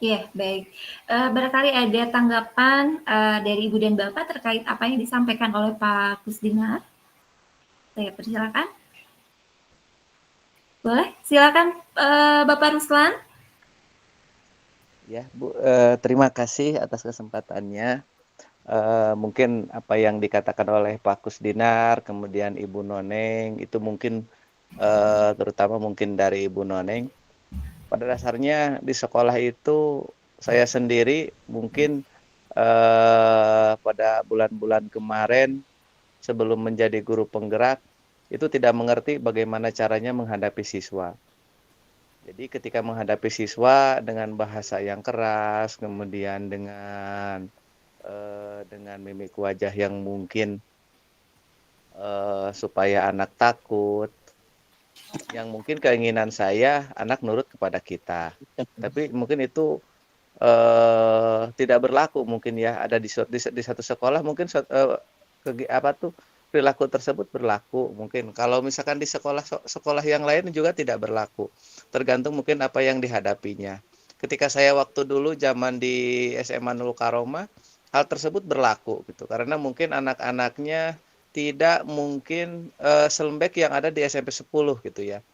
Iya, baik. Barangkali ada tanggapan dari Ibu dan Bapak terkait apa yang disampaikan oleh Pak Kusdinar. Saya persilakan. Boleh? Silakan Bapak Ruslan. Ya, Bu, terima kasih atas kesempatannya. Mungkin apa yang dikatakan oleh Pak Kusdinar, kemudian Ibu Noneng, itu mungkin terutama mungkin dari Ibu Noneng. Pada dasarnya di sekolah itu saya sendiri mungkin pada bulan-bulan kemarin sebelum menjadi guru penggerak itu tidak mengerti bagaimana caranya menghadapi siswa. Jadi ketika menghadapi siswa dengan bahasa yang keras, kemudian dengan mimik wajah yang mungkin supaya anak takut, yang mungkin keinginan saya anak nurut kepada kita, tapi mungkin itu tidak berlaku mungkin ya, ada di satu sekolah mungkin perilaku tersebut berlaku, mungkin kalau misalkan di sekolah yang lain juga tidak berlaku, tergantung mungkin apa yang dihadapinya. Ketika saya waktu dulu zaman di SMA Nurul Karomah, hal tersebut berlaku gitu, karena mungkin anak-anaknya tidak mungkin selembek yang ada di SMP 10 gitu ya.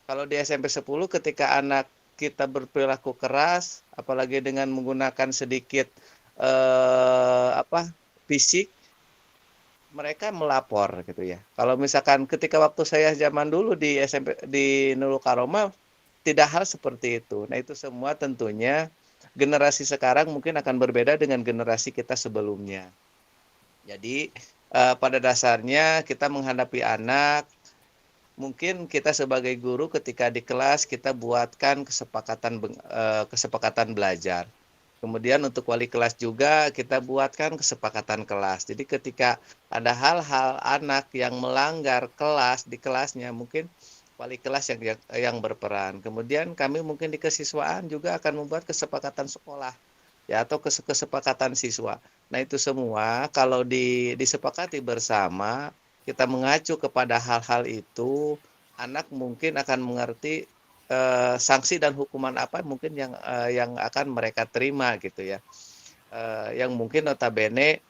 Kalau di SMP 10 ketika anak kita berperilaku keras, apalagi dengan menggunakan sedikit fisik, mereka melapor gitu ya. Kalau misalkan ketika waktu saya zaman dulu di SMP di Nurul Karomah tidak hal seperti itu. Nah, itu semua tentunya generasi sekarang mungkin akan berbeda dengan generasi kita sebelumnya. Jadi pada dasarnya kita menghadapi anak, mungkin kita sebagai guru ketika di kelas kita buatkan kesepakatan belajar. Kemudian untuk wali kelas juga kita buatkan kesepakatan kelas. Jadi ketika ada hal-hal anak yang melanggar kelas di kelasnya, mungkin wali kelas yang berperan. Kemudian kami mungkin di kesiswaan juga akan membuat kesepakatan sekolah ya, atau kesepakatan siswa. Nah, itu semua kalau disepakati bersama, kita mengacu kepada hal-hal itu, anak mungkin akan mengerti sanksi dan hukuman apa mungkin yang akan mereka terima gitu ya. Yang mungkin notabene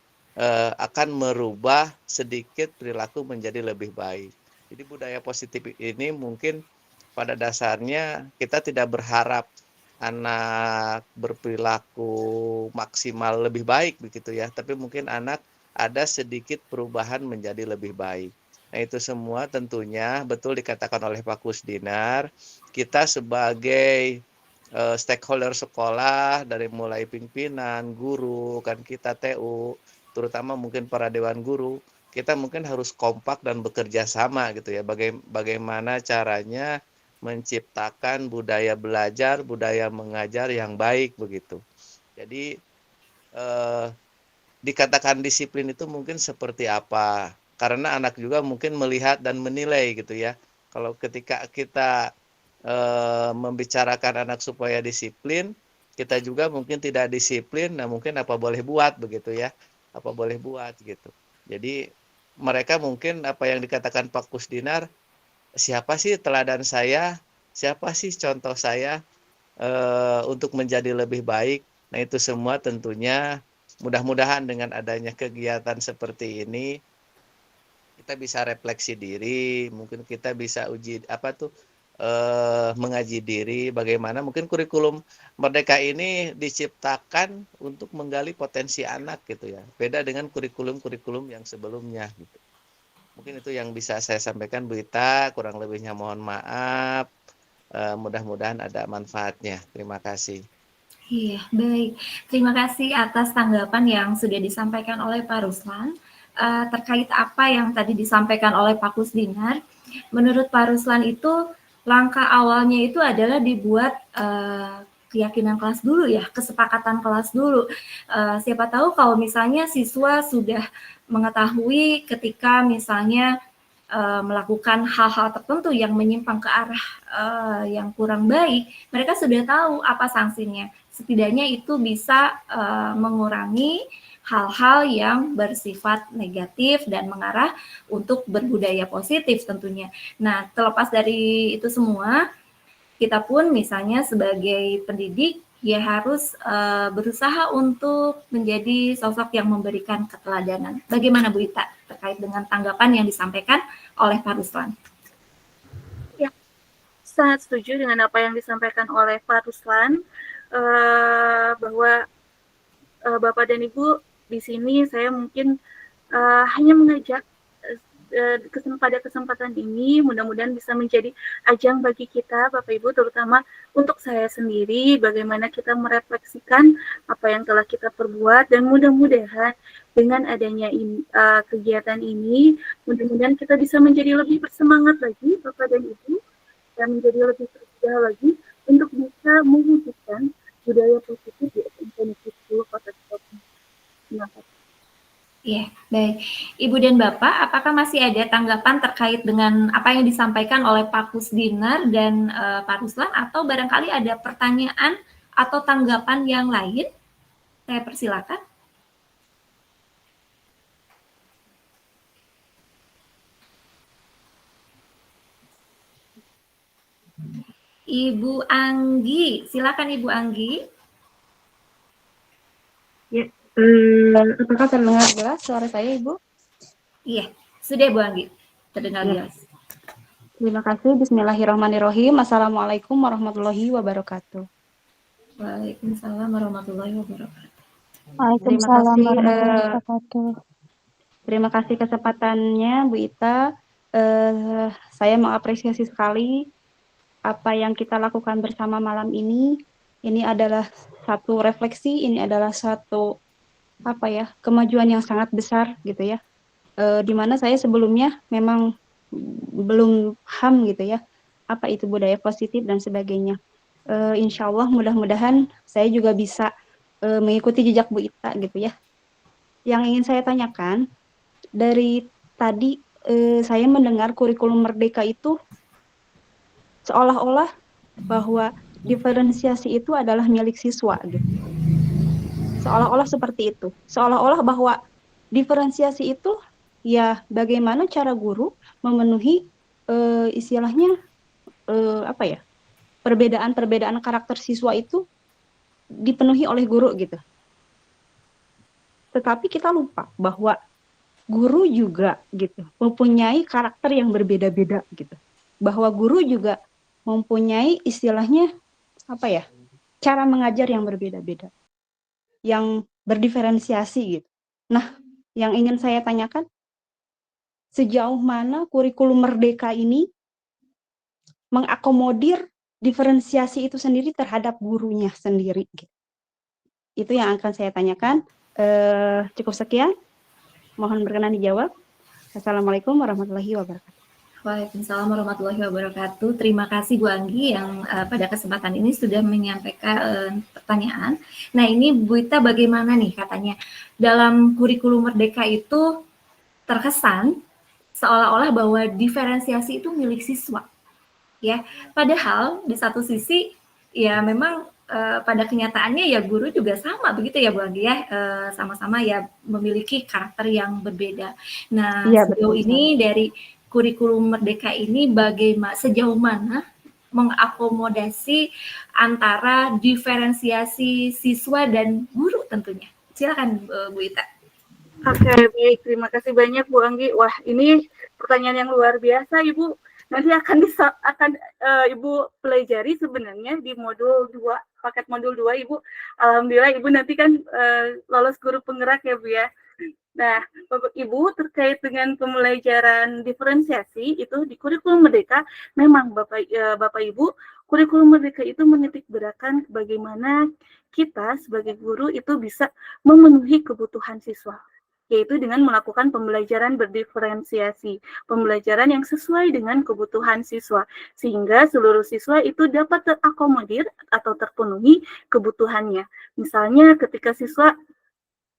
akan merubah sedikit perilaku menjadi lebih baik. Jadi budaya positif ini mungkin pada dasarnya kita tidak berharap anak berperilaku maksimal lebih baik begitu ya, tapi mungkin anak ada sedikit perubahan menjadi lebih baik. Nah, itu semua tentunya betul dikatakan oleh Pak Kusdinar, kita sebagai stakeholder sekolah dari mulai pimpinan, guru, kan kita TU, terutama mungkin para dewan guru, kita mungkin harus kompak dan bekerja sama gitu ya, bagaimana caranya menciptakan budaya belajar, budaya mengajar yang baik begitu. Jadi dikatakan disiplin itu mungkin seperti apa? Karena anak juga mungkin melihat dan menilai gitu ya. Kalau ketika kita membicarakan anak supaya disiplin, kita juga mungkin tidak disiplin, nah mungkin apa boleh buat begitu ya. Apa boleh buat gitu. Jadi mereka mungkin apa yang dikatakan Pak Kusdinar, siapa sih teladan saya, siapa sih contoh saya untuk menjadi lebih baik. Nah, itu semua tentunya mudah-mudahan dengan adanya kegiatan seperti ini kita bisa refleksi diri, mungkin kita bisa uji mengaji diri bagaimana mungkin kurikulum Merdeka ini diciptakan untuk menggali potensi anak gitu ya. Beda dengan kurikulum-kurikulum yang sebelumnya gitu. Mungkin itu yang bisa saya sampaikan Bu Ita, kurang lebihnya mohon maaf. Mudah-mudahan ada manfaatnya. Terima kasih. Iya, baik. Terima kasih atas tanggapan yang sudah disampaikan oleh Pak Ruslan. Terkait apa yang tadi disampaikan oleh Pak Kusdinar, menurut Pak Ruslan itu langkah awalnya itu adalah dibuat keyakinan kelas dulu ya, kesepakatan kelas dulu. Siapa tahu kalau misalnya siswa sudah mengetahui ketika misalnya melakukan hal-hal tertentu yang menyimpang ke arah yang kurang baik, mereka sudah tahu apa sanksinya. Setidaknya itu bisa mengurangi hal-hal yang bersifat negatif dan mengarah untuk berbudaya positif tentunya. Nah, terlepas dari itu semua, kita pun misalnya sebagai pendidik ya harus berusaha untuk menjadi sosok yang memberikan keteladanan. Bagaimana Bu Ita terkait dengan tanggapan yang disampaikan oleh Pak Ruslan? Ya, sangat setuju dengan apa yang disampaikan oleh Pak Ruslan, bahwa Bapak dan Ibu di sini saya mungkin hanya mengajak pada kesempatan ini mudah-mudahan bisa menjadi ajang bagi kita Bapak Ibu, terutama untuk saya sendiri, bagaimana kita merefleksikan apa yang telah kita perbuat, dan mudah-mudahan dengan adanya kegiatan ini, mudah-mudahan kita bisa menjadi lebih bersemangat lagi Bapak dan Ibu, dan menjadi lebih berusaha lagi untuk bisa mewujudkan budaya positif di SMP Negeri 10 Kota Sukabumi. Terima kasih. Iya, baik. Ibu dan Bapak, apakah masih ada tanggapan terkait dengan apa yang disampaikan oleh Pak Kusdinar dan Pak Ruslan, atau barangkali ada pertanyaan atau tanggapan yang lain? Saya persilakan. Ibu Anggi, silakan Ibu Anggi. Ya, apakah terdengar jelas suara saya, Ibu? Iya, sudah Bu Anggi, terdengar jelas. Terima kasih. Bismillahirrahmanirrahim. Assalamualaikum warahmatullahi wabarakatuh. Waalaikumsalam warahmatullahi wabarakatuh. Waalaikumsalam warahmatullahi wabarakatuh. Terima kasih kesempatannya, Bu Ita. Saya mengapresiasi sekali apa yang kita lakukan bersama malam ini. Ini adalah satu refleksi, ini adalah satu kemajuan yang sangat besar gitu ya. Di mana saya sebelumnya memang belum paham gitu ya, apa itu budaya positif dan sebagainya. Insya Allah mudah-mudahan saya juga bisa mengikuti jejak Bu Ita gitu ya. Yang ingin saya tanyakan, dari tadi saya mendengar kurikulum Merdeka itu seolah-olah bahwa diferensiasi itu adalah milik siswa gitu. Seolah-olah seperti itu. Seolah-olah bahwa diferensiasi itu ya bagaimana cara guru memenuhi istilahnya perbedaan-perbedaan karakter siswa itu dipenuhi oleh guru gitu. Tetapi kita lupa bahwa guru juga gitu mempunyai karakter yang berbeda-beda gitu. Bahwa guru juga mempunyai istilahnya cara mengajar yang berbeda-beda, yang berdiferensiasi gitu. Nah, yang ingin saya tanyakan, sejauh mana kurikulum Merdeka ini mengakomodir diferensiasi itu sendiri terhadap gurunya sendiri gitu. Itu yang akan saya tanyakan. Cukup sekian, mohon berkenan dijawab. Assalamualaikum warahmatullahi wabarakatuh. Waalaikumsalam warahmatullahi wabarakatuh. Terima kasih Bu Anggi yang pada kesempatan ini sudah menyampaikan pertanyaan. Nah, ini Bu Ita bagaimana nih katanya dalam kurikulum Merdeka itu terkesan seolah-olah bahwa diferensiasi itu milik siswa. Ya, padahal di satu sisi ya memang pada kenyataannya ya guru juga sama begitu ya Bu Anggi ya, sama-sama ya memiliki karakter yang berbeda. Nah, sejauh ini dari kurikulum Merdeka ini sejauh mana mengakomodasi antara diferensiasi siswa dan guru tentunya. Silakan Bu Ita. Oke, baik. Terima kasih banyak Bu Anggi. Wah, ini pertanyaan yang luar biasa, Ibu. Nanti akan Ibu pelajari sebenarnya di modul 2, paket modul 2, Ibu. Alhamdulillah, Ibu nanti kan lolos guru penggerak ya, Bu ya. Nah, Bapak Ibu, terkait dengan pembelajaran diferensiasi itu di kurikulum Merdeka, memang Bapak Ibu, kurikulum Merdeka itu menitik beratkan bagaimana kita sebagai guru itu bisa memenuhi kebutuhan siswa, yaitu dengan melakukan pembelajaran berdiferensiasi, pembelajaran yang sesuai dengan kebutuhan siswa, sehingga seluruh siswa itu dapat terakomodir atau terpenuhi kebutuhannya. Misalnya ketika siswa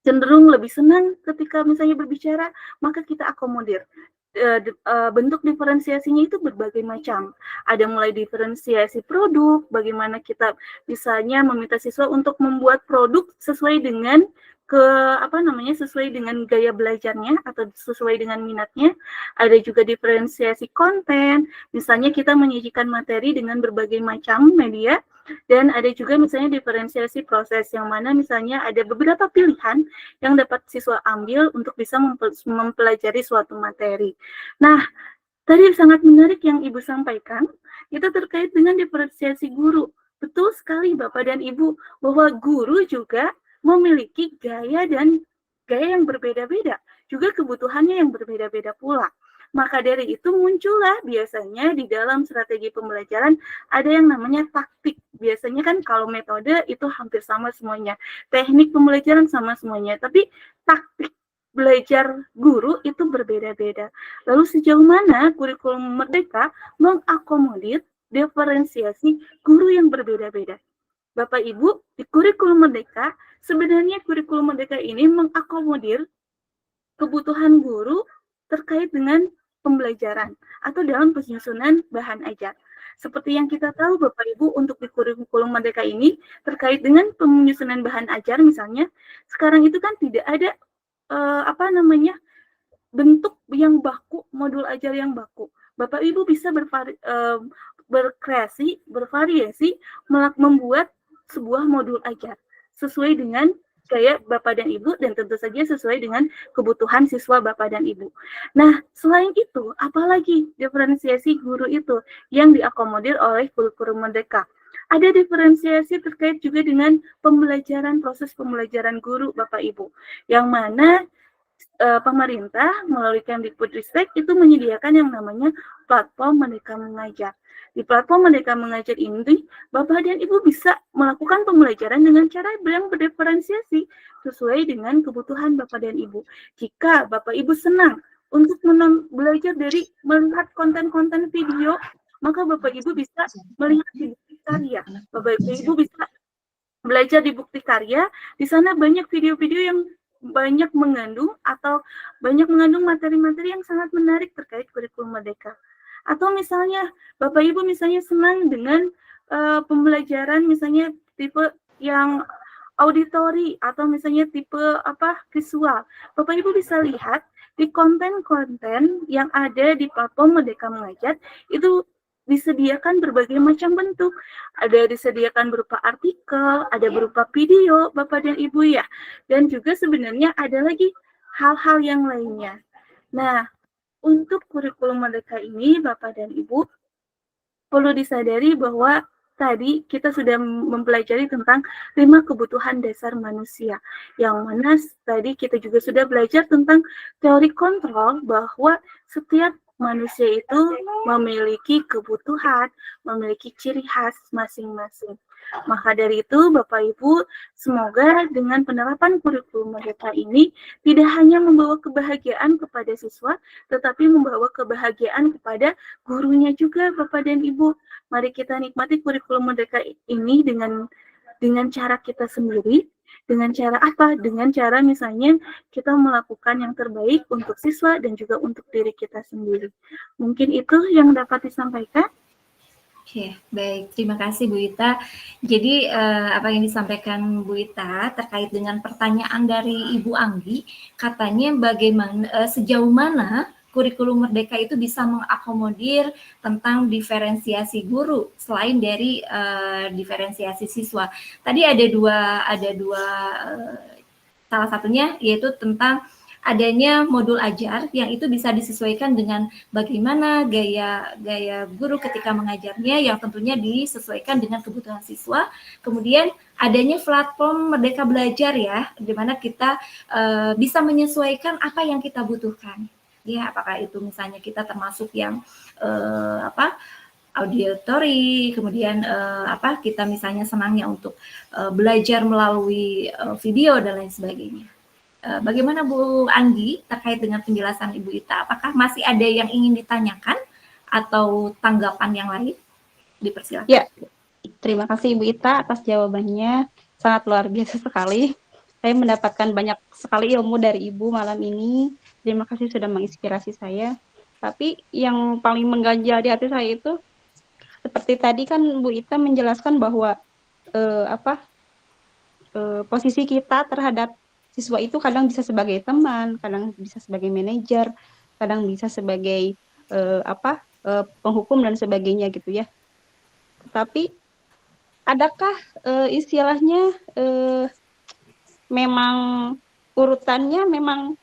cenderung lebih senang ketika misalnya berbicara, maka kita akomodir. Bentuk diferensiasinya itu berbagai macam. Ada mulai diferensiasi produk, bagaimana kita misalnya meminta siswa untuk membuat produk sesuai dengan sesuai dengan gaya belajarnya atau sesuai dengan minatnya. Ada juga diferensiasi konten, misalnya kita menyajikan materi dengan berbagai macam media. Dan ada juga misalnya diferensiasi proses, yang mana misalnya ada beberapa pilihan yang dapat siswa ambil untuk bisa mempelajari suatu materi. Nah, tadi sangat menarik yang Ibu sampaikan, itu terkait dengan diferensiasi guru. Betul sekali Bapak dan Ibu, bahwa guru juga memiliki gaya yang berbeda-beda, juga kebutuhannya yang berbeda-beda pula. Maka dari itu muncullah biasanya di dalam strategi pembelajaran ada yang namanya taktik. Biasanya kan kalau metode itu hampir sama semuanya, teknik pembelajaran sama semuanya, tapi taktik belajar guru itu berbeda-beda. Lalu sejauh mana kurikulum Merdeka mengakomodir diferensiasi guru yang berbeda-beda? Bapak Ibu, di kurikulum Merdeka, sebenarnya kurikulum Merdeka ini mengakomodir kebutuhan guru terkait dengan pembelajaran atau dalam penyusunan bahan ajar. Seperti yang kita tahu Bapak Ibu, untuk di kurikulum Merdeka ini terkait dengan penyusunan bahan ajar misalnya, sekarang itu kan tidak ada bentuk yang baku, modul ajar yang baku. Bapak Ibu bisa bervariasi membuat sebuah modul ajar sesuai dengan gaya Bapak dan Ibu, dan tentu saja sesuai dengan kebutuhan siswa Bapak dan Ibu. Nah, selain itu, apalagi diferensiasi guru itu yang diakomodir oleh kurikulum Merdeka. Ada diferensiasi terkait juga dengan proses pembelajaran guru Bapak Ibu, yang mana pemerintah melalui Kemdikbudristek itu menyediakan yang namanya platform Merdeka Mengajar. Di platform Merdeka Mengajar ini, Bapak dan Ibu bisa melakukan pembelajaran dengan cara yang berdiferensiasi sesuai dengan kebutuhan Bapak dan Ibu. Jika Bapak Ibu senang untuk belajar dari melihat konten-konten video, maka Bapak Ibu bisa melihat di bukti karya. Bapak Ibu bisa belajar di bukti karya, di sana banyak video-video yang banyak mengandung materi-materi yang sangat menarik terkait kurikulum Merdeka. Atau misalnya Bapak Ibu misalnya senang dengan pembelajaran misalnya tipe yang auditori atau misalnya tipe visual. Bapak Ibu bisa lihat di konten-konten yang ada di platform Merdeka Mengajar itu disediakan berbagai macam bentuk. Ada disediakan berupa artikel, ada berupa video Bapak dan Ibu ya. Dan juga sebenarnya ada lagi hal-hal yang lainnya. Nah, untuk kurikulum Merdeka ini Bapak dan Ibu perlu disadari bahwa tadi kita sudah mempelajari tentang 5 kebutuhan dasar manusia, yang mana tadi kita juga sudah belajar tentang teori kontrol, bahwa setiap manusia itu memiliki kebutuhan, memiliki ciri khas masing-masing. Maka dari itu, Bapak Ibu, semoga dengan penerapan kurikulum Merdeka ini tidak hanya membawa kebahagiaan kepada siswa, tetapi membawa kebahagiaan kepada gurunya juga, Bapak dan Ibu. Mari kita nikmati kurikulum Merdeka ini dengan cara kita sendiri. Dengan cara apa? Dengan cara misalnya kita melakukan yang terbaik untuk siswa dan juga untuk diri kita sendiri. Mungkin itu yang dapat disampaikan. Oke, baik. Terima kasih Bu Ita. Jadi apa yang disampaikan Bu Ita terkait dengan pertanyaan dari Ibu Anggi, katanya bagaimana sejauh mana kurikulum Merdeka itu bisa mengakomodir tentang diferensiasi guru selain dari diferensiasi siswa. Tadi ada dua salah satunya yaitu tentang adanya modul ajar yang itu bisa disesuaikan dengan bagaimana gaya guru ketika mengajarnya, yang tentunya disesuaikan dengan kebutuhan siswa. Kemudian adanya platform Merdeka Belajar ya, di mana kita bisa menyesuaikan apa yang kita butuhkan. Ya, apakah itu misalnya kita termasuk yang auditory, kemudian kita misalnya senangnya untuk belajar melalui video dan lain sebagainya. Bagaimana Bu Anggi terkait dengan penjelasan Ibu Ita? Apakah masih ada yang ingin ditanyakan atau tanggapan yang lain? Dipersilakan. Ya, terima kasih Ibu Ita atas jawabannya, sangat luar biasa sekali. Saya mendapatkan banyak sekali ilmu dari Ibu malam ini. Terima kasih sudah menginspirasi saya. Tapi yang paling mengganjal di hati saya itu, seperti tadi kan Bu Ita menjelaskan bahwa posisi kita terhadap siswa itu kadang bisa sebagai teman, kadang bisa sebagai manajer, kadang bisa sebagai penghukum dan sebagainya gitu ya. Tapi adakah istilahnya memang urutannya memang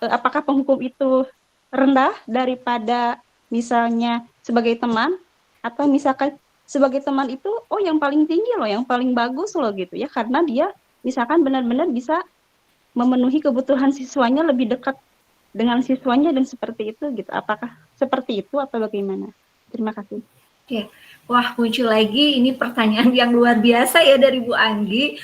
apakah penghukum itu rendah daripada misalnya sebagai teman, atau misalkan sebagai teman itu yang paling tinggi loh, yang paling bagus loh gitu ya, karena dia misalkan benar-benar bisa memenuhi kebutuhan siswanya, lebih dekat dengan siswanya dan seperti itu gitu. Apakah seperti itu atau bagaimana? Terima kasih. Oke. Wah, muncul lagi ini pertanyaan yang luar biasa ya dari Bu Anggi.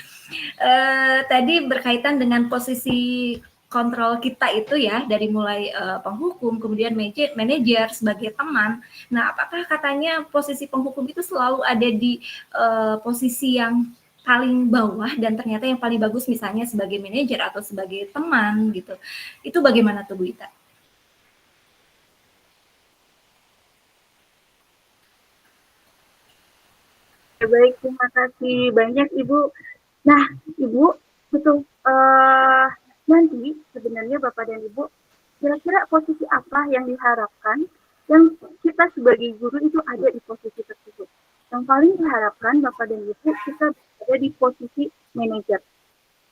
Tadi berkaitan dengan posisi kontrol kita itu ya, dari mulai penghukum, kemudian manajer sebagai teman. Nah, apakah katanya posisi penghukum itu selalu ada di posisi yang paling bawah dan ternyata yang paling bagus misalnya sebagai manajer atau sebagai teman gitu. Itu bagaimana tuh Bu Ita? Baik, terima kasih banyak Ibu. Nah, Ibu, betul. Nanti sebenarnya Bapak dan Ibu, kira-kira posisi apa yang diharapkan yang kita sebagai guru itu ada di posisi tersebut? Yang paling diharapkan Bapak dan Ibu, kita berada di posisi manajer.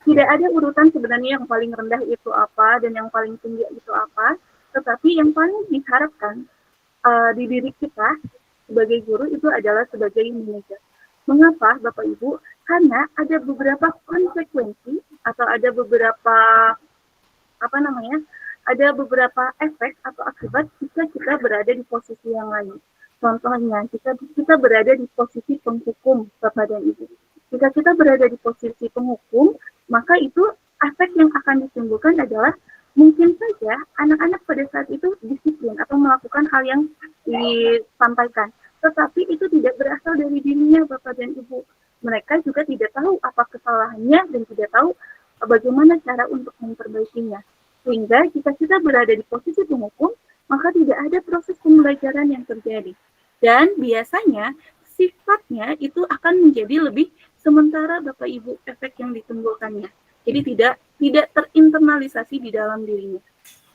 Tidak ada urutan sebenarnya yang paling rendah itu apa dan yang paling tinggi itu apa, tetapi yang paling diharapkan di diri kita sebagai guru itu adalah sebagai manajer. Mengapa Bapak Ibu? Karena ada beberapa konsekuensi atau ada beberapa ada beberapa efek atau akibat jika kita berada di posisi yang lain. Contohnya, kita berada di posisi penghukum Bapak dan Ibu. Jika kita berada di posisi penghukum, maka itu efek yang akan ditimbulkan adalah mungkin saja anak-anak pada saat itu disiplin atau melakukan hal yang disampaikan. Tetapi itu tidak berasal dari dirinya Bapak dan Ibu. Mereka juga tidak tahu apa kesalahannya dan tidak tahu bagaimana cara untuk memperbaikinya. Sehingga jika kita berada di posisi penghukum, maka tidak ada proses pembelajaran yang terjadi. Dan biasanya sifatnya itu akan menjadi lebih sementara Bapak Ibu efek yang ditimbulkannya. Jadi tidak terinternalisasi di dalam dirinya.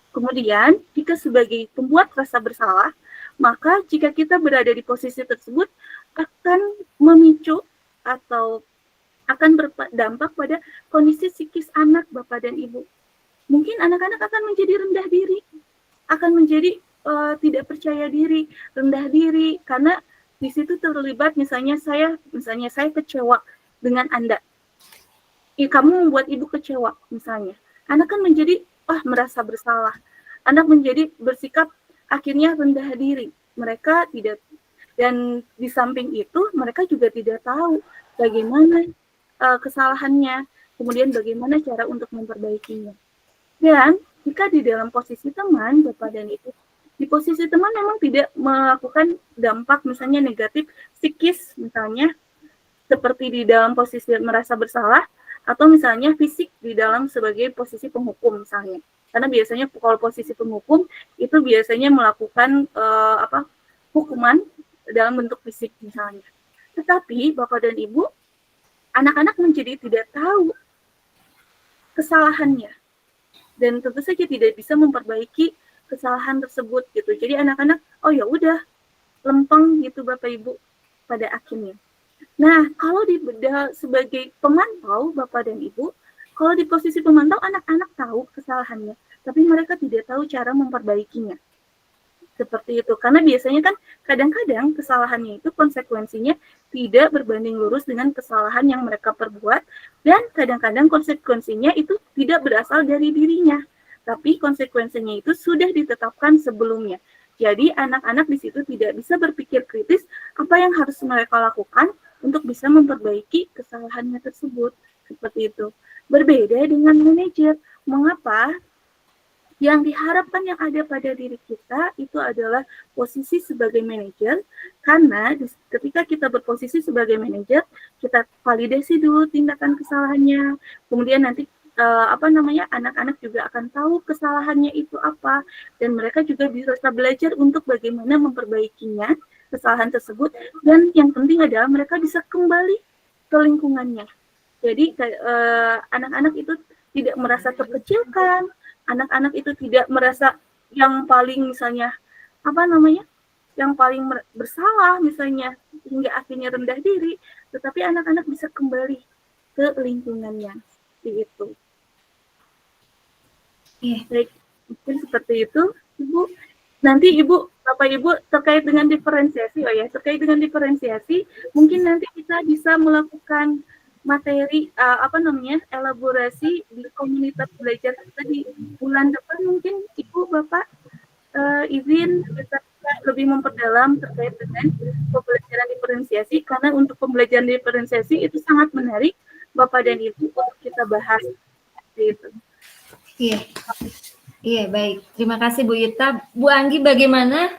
Kemudian, jika sebagai pembuat rasa bersalah, maka jika kita berada di posisi tersebut akan memicu atau akan berdampak pada kondisi psikis anak Bapak dan Ibu. Mungkin anak-anak akan menjadi rendah diri, akan menjadi tidak percaya diri, rendah diri, karena di situ terlibat misalnya saya kecewa dengan Anda. Kamu membuat ibu kecewa misalnya. Anak kan menjadi merasa bersalah. Anak menjadi bersikap akhirnya rendah diri. Mereka tidak, dan di samping itu mereka juga tidak tahu bagaimana kesalahannya, kemudian bagaimana cara untuk memperbaikinya. Dan jika di dalam posisi teman, Bapak dan Ibu, di posisi teman memang tidak melakukan dampak misalnya negatif psikis misalnya, seperti di dalam posisi merasa bersalah, atau misalnya fisik di dalam sebagai posisi penghukum misalnya. Karena biasanya kalau posisi penghukum itu biasanya melakukan hukuman dalam bentuk fisik misalnya. Tetapi Bapak dan Ibu, anak-anak menjadi tidak tahu kesalahannya dan tentu saja tidak bisa memperbaiki kesalahan tersebut gitu. Jadi anak-anak, oh ya udah, lempeng gitu Bapak Ibu pada akhirnya. Nah, kalau di sebagai pemantau Bapak dan Ibu, kalau di posisi pemantau anak-anak tahu kesalahannya, tapi mereka tidak tahu cara memperbaikinya. Seperti itu. Karena biasanya kan kadang-kadang kesalahannya itu konsekuensinya tidak berbanding lurus dengan kesalahan yang mereka perbuat, dan kadang-kadang konsekuensinya itu tidak berasal dari dirinya, tapi konsekuensinya itu sudah ditetapkan sebelumnya. Jadi anak-anak di situ tidak bisa berpikir kritis apa yang harus mereka lakukan untuk bisa memperbaiki kesalahannya tersebut. Seperti itu. Berbeda dengan manajer. Mengapa? Yang diharapkan yang ada pada diri kita itu adalah posisi sebagai manajer, karena ketika kita berposisi sebagai manajer, kita validasi dulu tindakan kesalahannya, kemudian nanti anak-anak juga akan tahu kesalahannya itu apa, dan mereka juga bisa belajar untuk bagaimana memperbaikinya, kesalahan tersebut, dan yang penting adalah mereka bisa kembali ke lingkungannya. Jadi anak-anak itu tidak merasa terkecilkan, anak-anak itu tidak merasa yang paling misalnya yang paling bersalah misalnya hingga akhirnya rendah diri, tetapi anak-anak bisa kembali ke lingkungannya. Seperti itu. Baik, mungkin seperti itu, Ibu. Nanti Bapak Ibu terkait dengan diferensiasi, mungkin nanti kita bisa melakukan materi elaborasi di komunitas belajar kita di bulan depan. Mungkin Ibu Bapak izin bisa lebih memperdalam terkait dengan pembelajaran diferensiasi, karena untuk pembelajaran diferensiasi itu sangat menarik Bapak dan Ibu untuk kita bahas. Gitu. Iya, baik. Terima kasih Bu Ita. Bu Anggi, bagaimana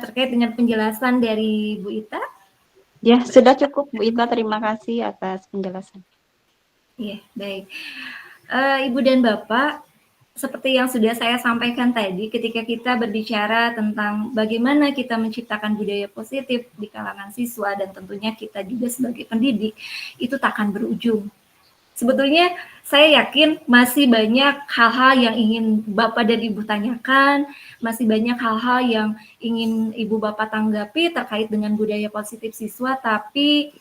terkait dengan penjelasan dari Bu Ita? Ya, sudah cukup Bu Ita, terima kasih atas penjelasan. Iya, baik. Ibu dan Bapak, seperti yang sudah saya sampaikan tadi, ketika kita berbicara tentang bagaimana kita menciptakan budaya positif di kalangan siswa, dan tentunya kita juga sebagai pendidik, itu tak akan berujung. Sebetulnya saya yakin masih banyak hal-hal yang ingin Bapak dan Ibu tanyakan, masih banyak hal-hal yang ingin Ibu Bapak tanggapi terkait dengan budaya positif siswa, tapi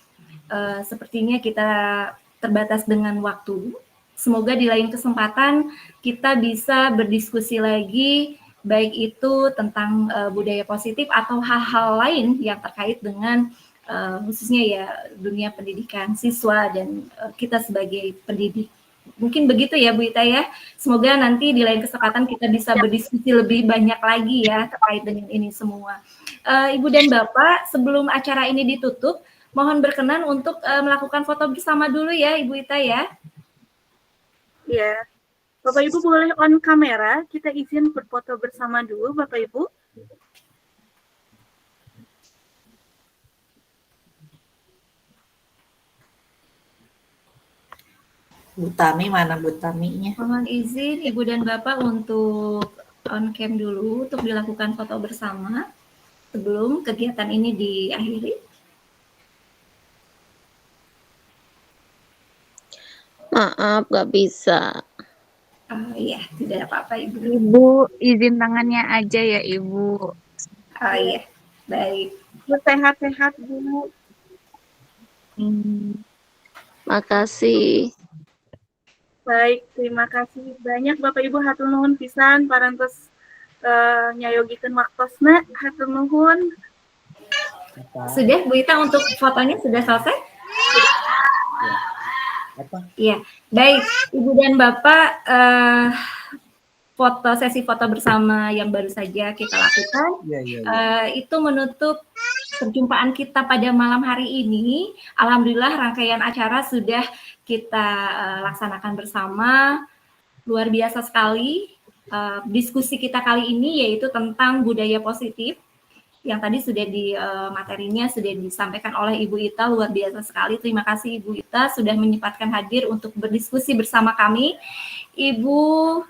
sepertinya kita terbatas dengan waktu. Semoga di lain kesempatan kita bisa berdiskusi lagi, baik itu tentang budaya positif atau hal-hal lain yang terkait dengan khususnya ya dunia pendidikan siswa dan kita sebagai pendidik. Mungkin begitu ya Bu Ita ya. Semoga nanti di lain kesempatan kita bisa berdiskusi lebih banyak lagi ya terkait dengan ini semua. Ibu dan Bapak, sebelum acara ini ditutup, mohon berkenan untuk melakukan foto bersama dulu ya Ibu Ita ya. Ya, Bapak Ibu boleh on kamera, kita izin berfoto bersama dulu Bapak Ibu. Bu Tami, mana Bu Taminya? Mohon izin Ibu dan Bapak untuk on cam dulu untuk dilakukan foto bersama sebelum kegiatan ini diakhiri. Maaf, gak bisa. Iya, tidak apa-apa Ibu. Ibu, izin tangannya aja ya Ibu. Iya, baik. Sehat-sehat Bu. Makasih. Baik, terima kasih banyak Bapak Ibu, hatur nuhun pisan parantos nyayogikeun waktosna, hatur nuhun. Sudah Bu Ita, untuk fotonya sudah selesai? Iya, baik Ibu dan Bapak, sesi foto bersama yang baru saja kita lakukan itu menutup perjumpaan kita pada malam hari ini. Alhamdulillah rangkaian acara sudah kita laksanakan bersama. Luar biasa sekali diskusi kita kali ini, yaitu tentang budaya positif. Yang tadi sudah di materinya sudah disampaikan oleh Ibu Ita, luar biasa sekali. Terima kasih Ibu Ita sudah menyempatkan hadir untuk berdiskusi bersama kami. Ibu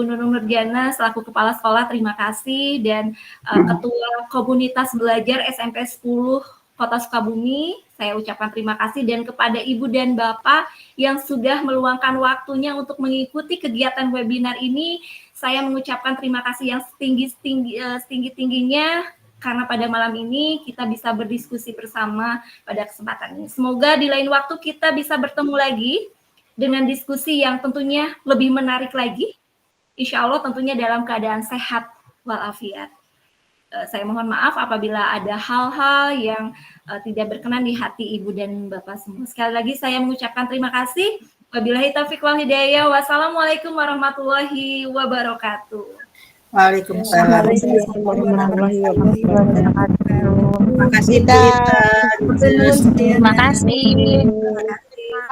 Nunung Nurdiana selaku Kepala Sekolah, terima kasih, dan Ketua Komunitas Belajar SMP 10 Kota Sukabumi, saya ucapkan terima kasih, dan kepada Ibu dan Bapak yang sudah meluangkan waktunya untuk mengikuti kegiatan webinar ini, saya mengucapkan terima kasih yang setinggi-tingginya karena pada malam ini kita bisa berdiskusi bersama pada kesempatan ini. Semoga di lain waktu kita bisa bertemu lagi dengan diskusi yang tentunya lebih menarik lagi. Insya Allah tentunya dalam keadaan sehat walafiat. Saya mohon maaf apabila ada hal-hal yang tidak berkenan di hati Ibu dan Bapak semua. Sekali lagi saya mengucapkan terima kasih. Wabillahi taufiq wal hidayah. Wassalamualaikum warahmatullahi wabarakatuh. Waalaikumsalam. warahmatullahi wabarakatuh. Terima kasih Tita. Terima kasih.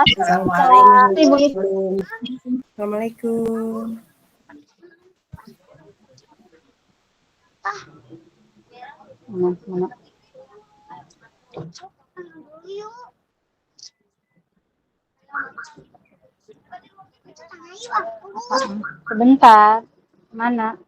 Assalamualaikum. Assalamualaikum. Sebentar. Mana?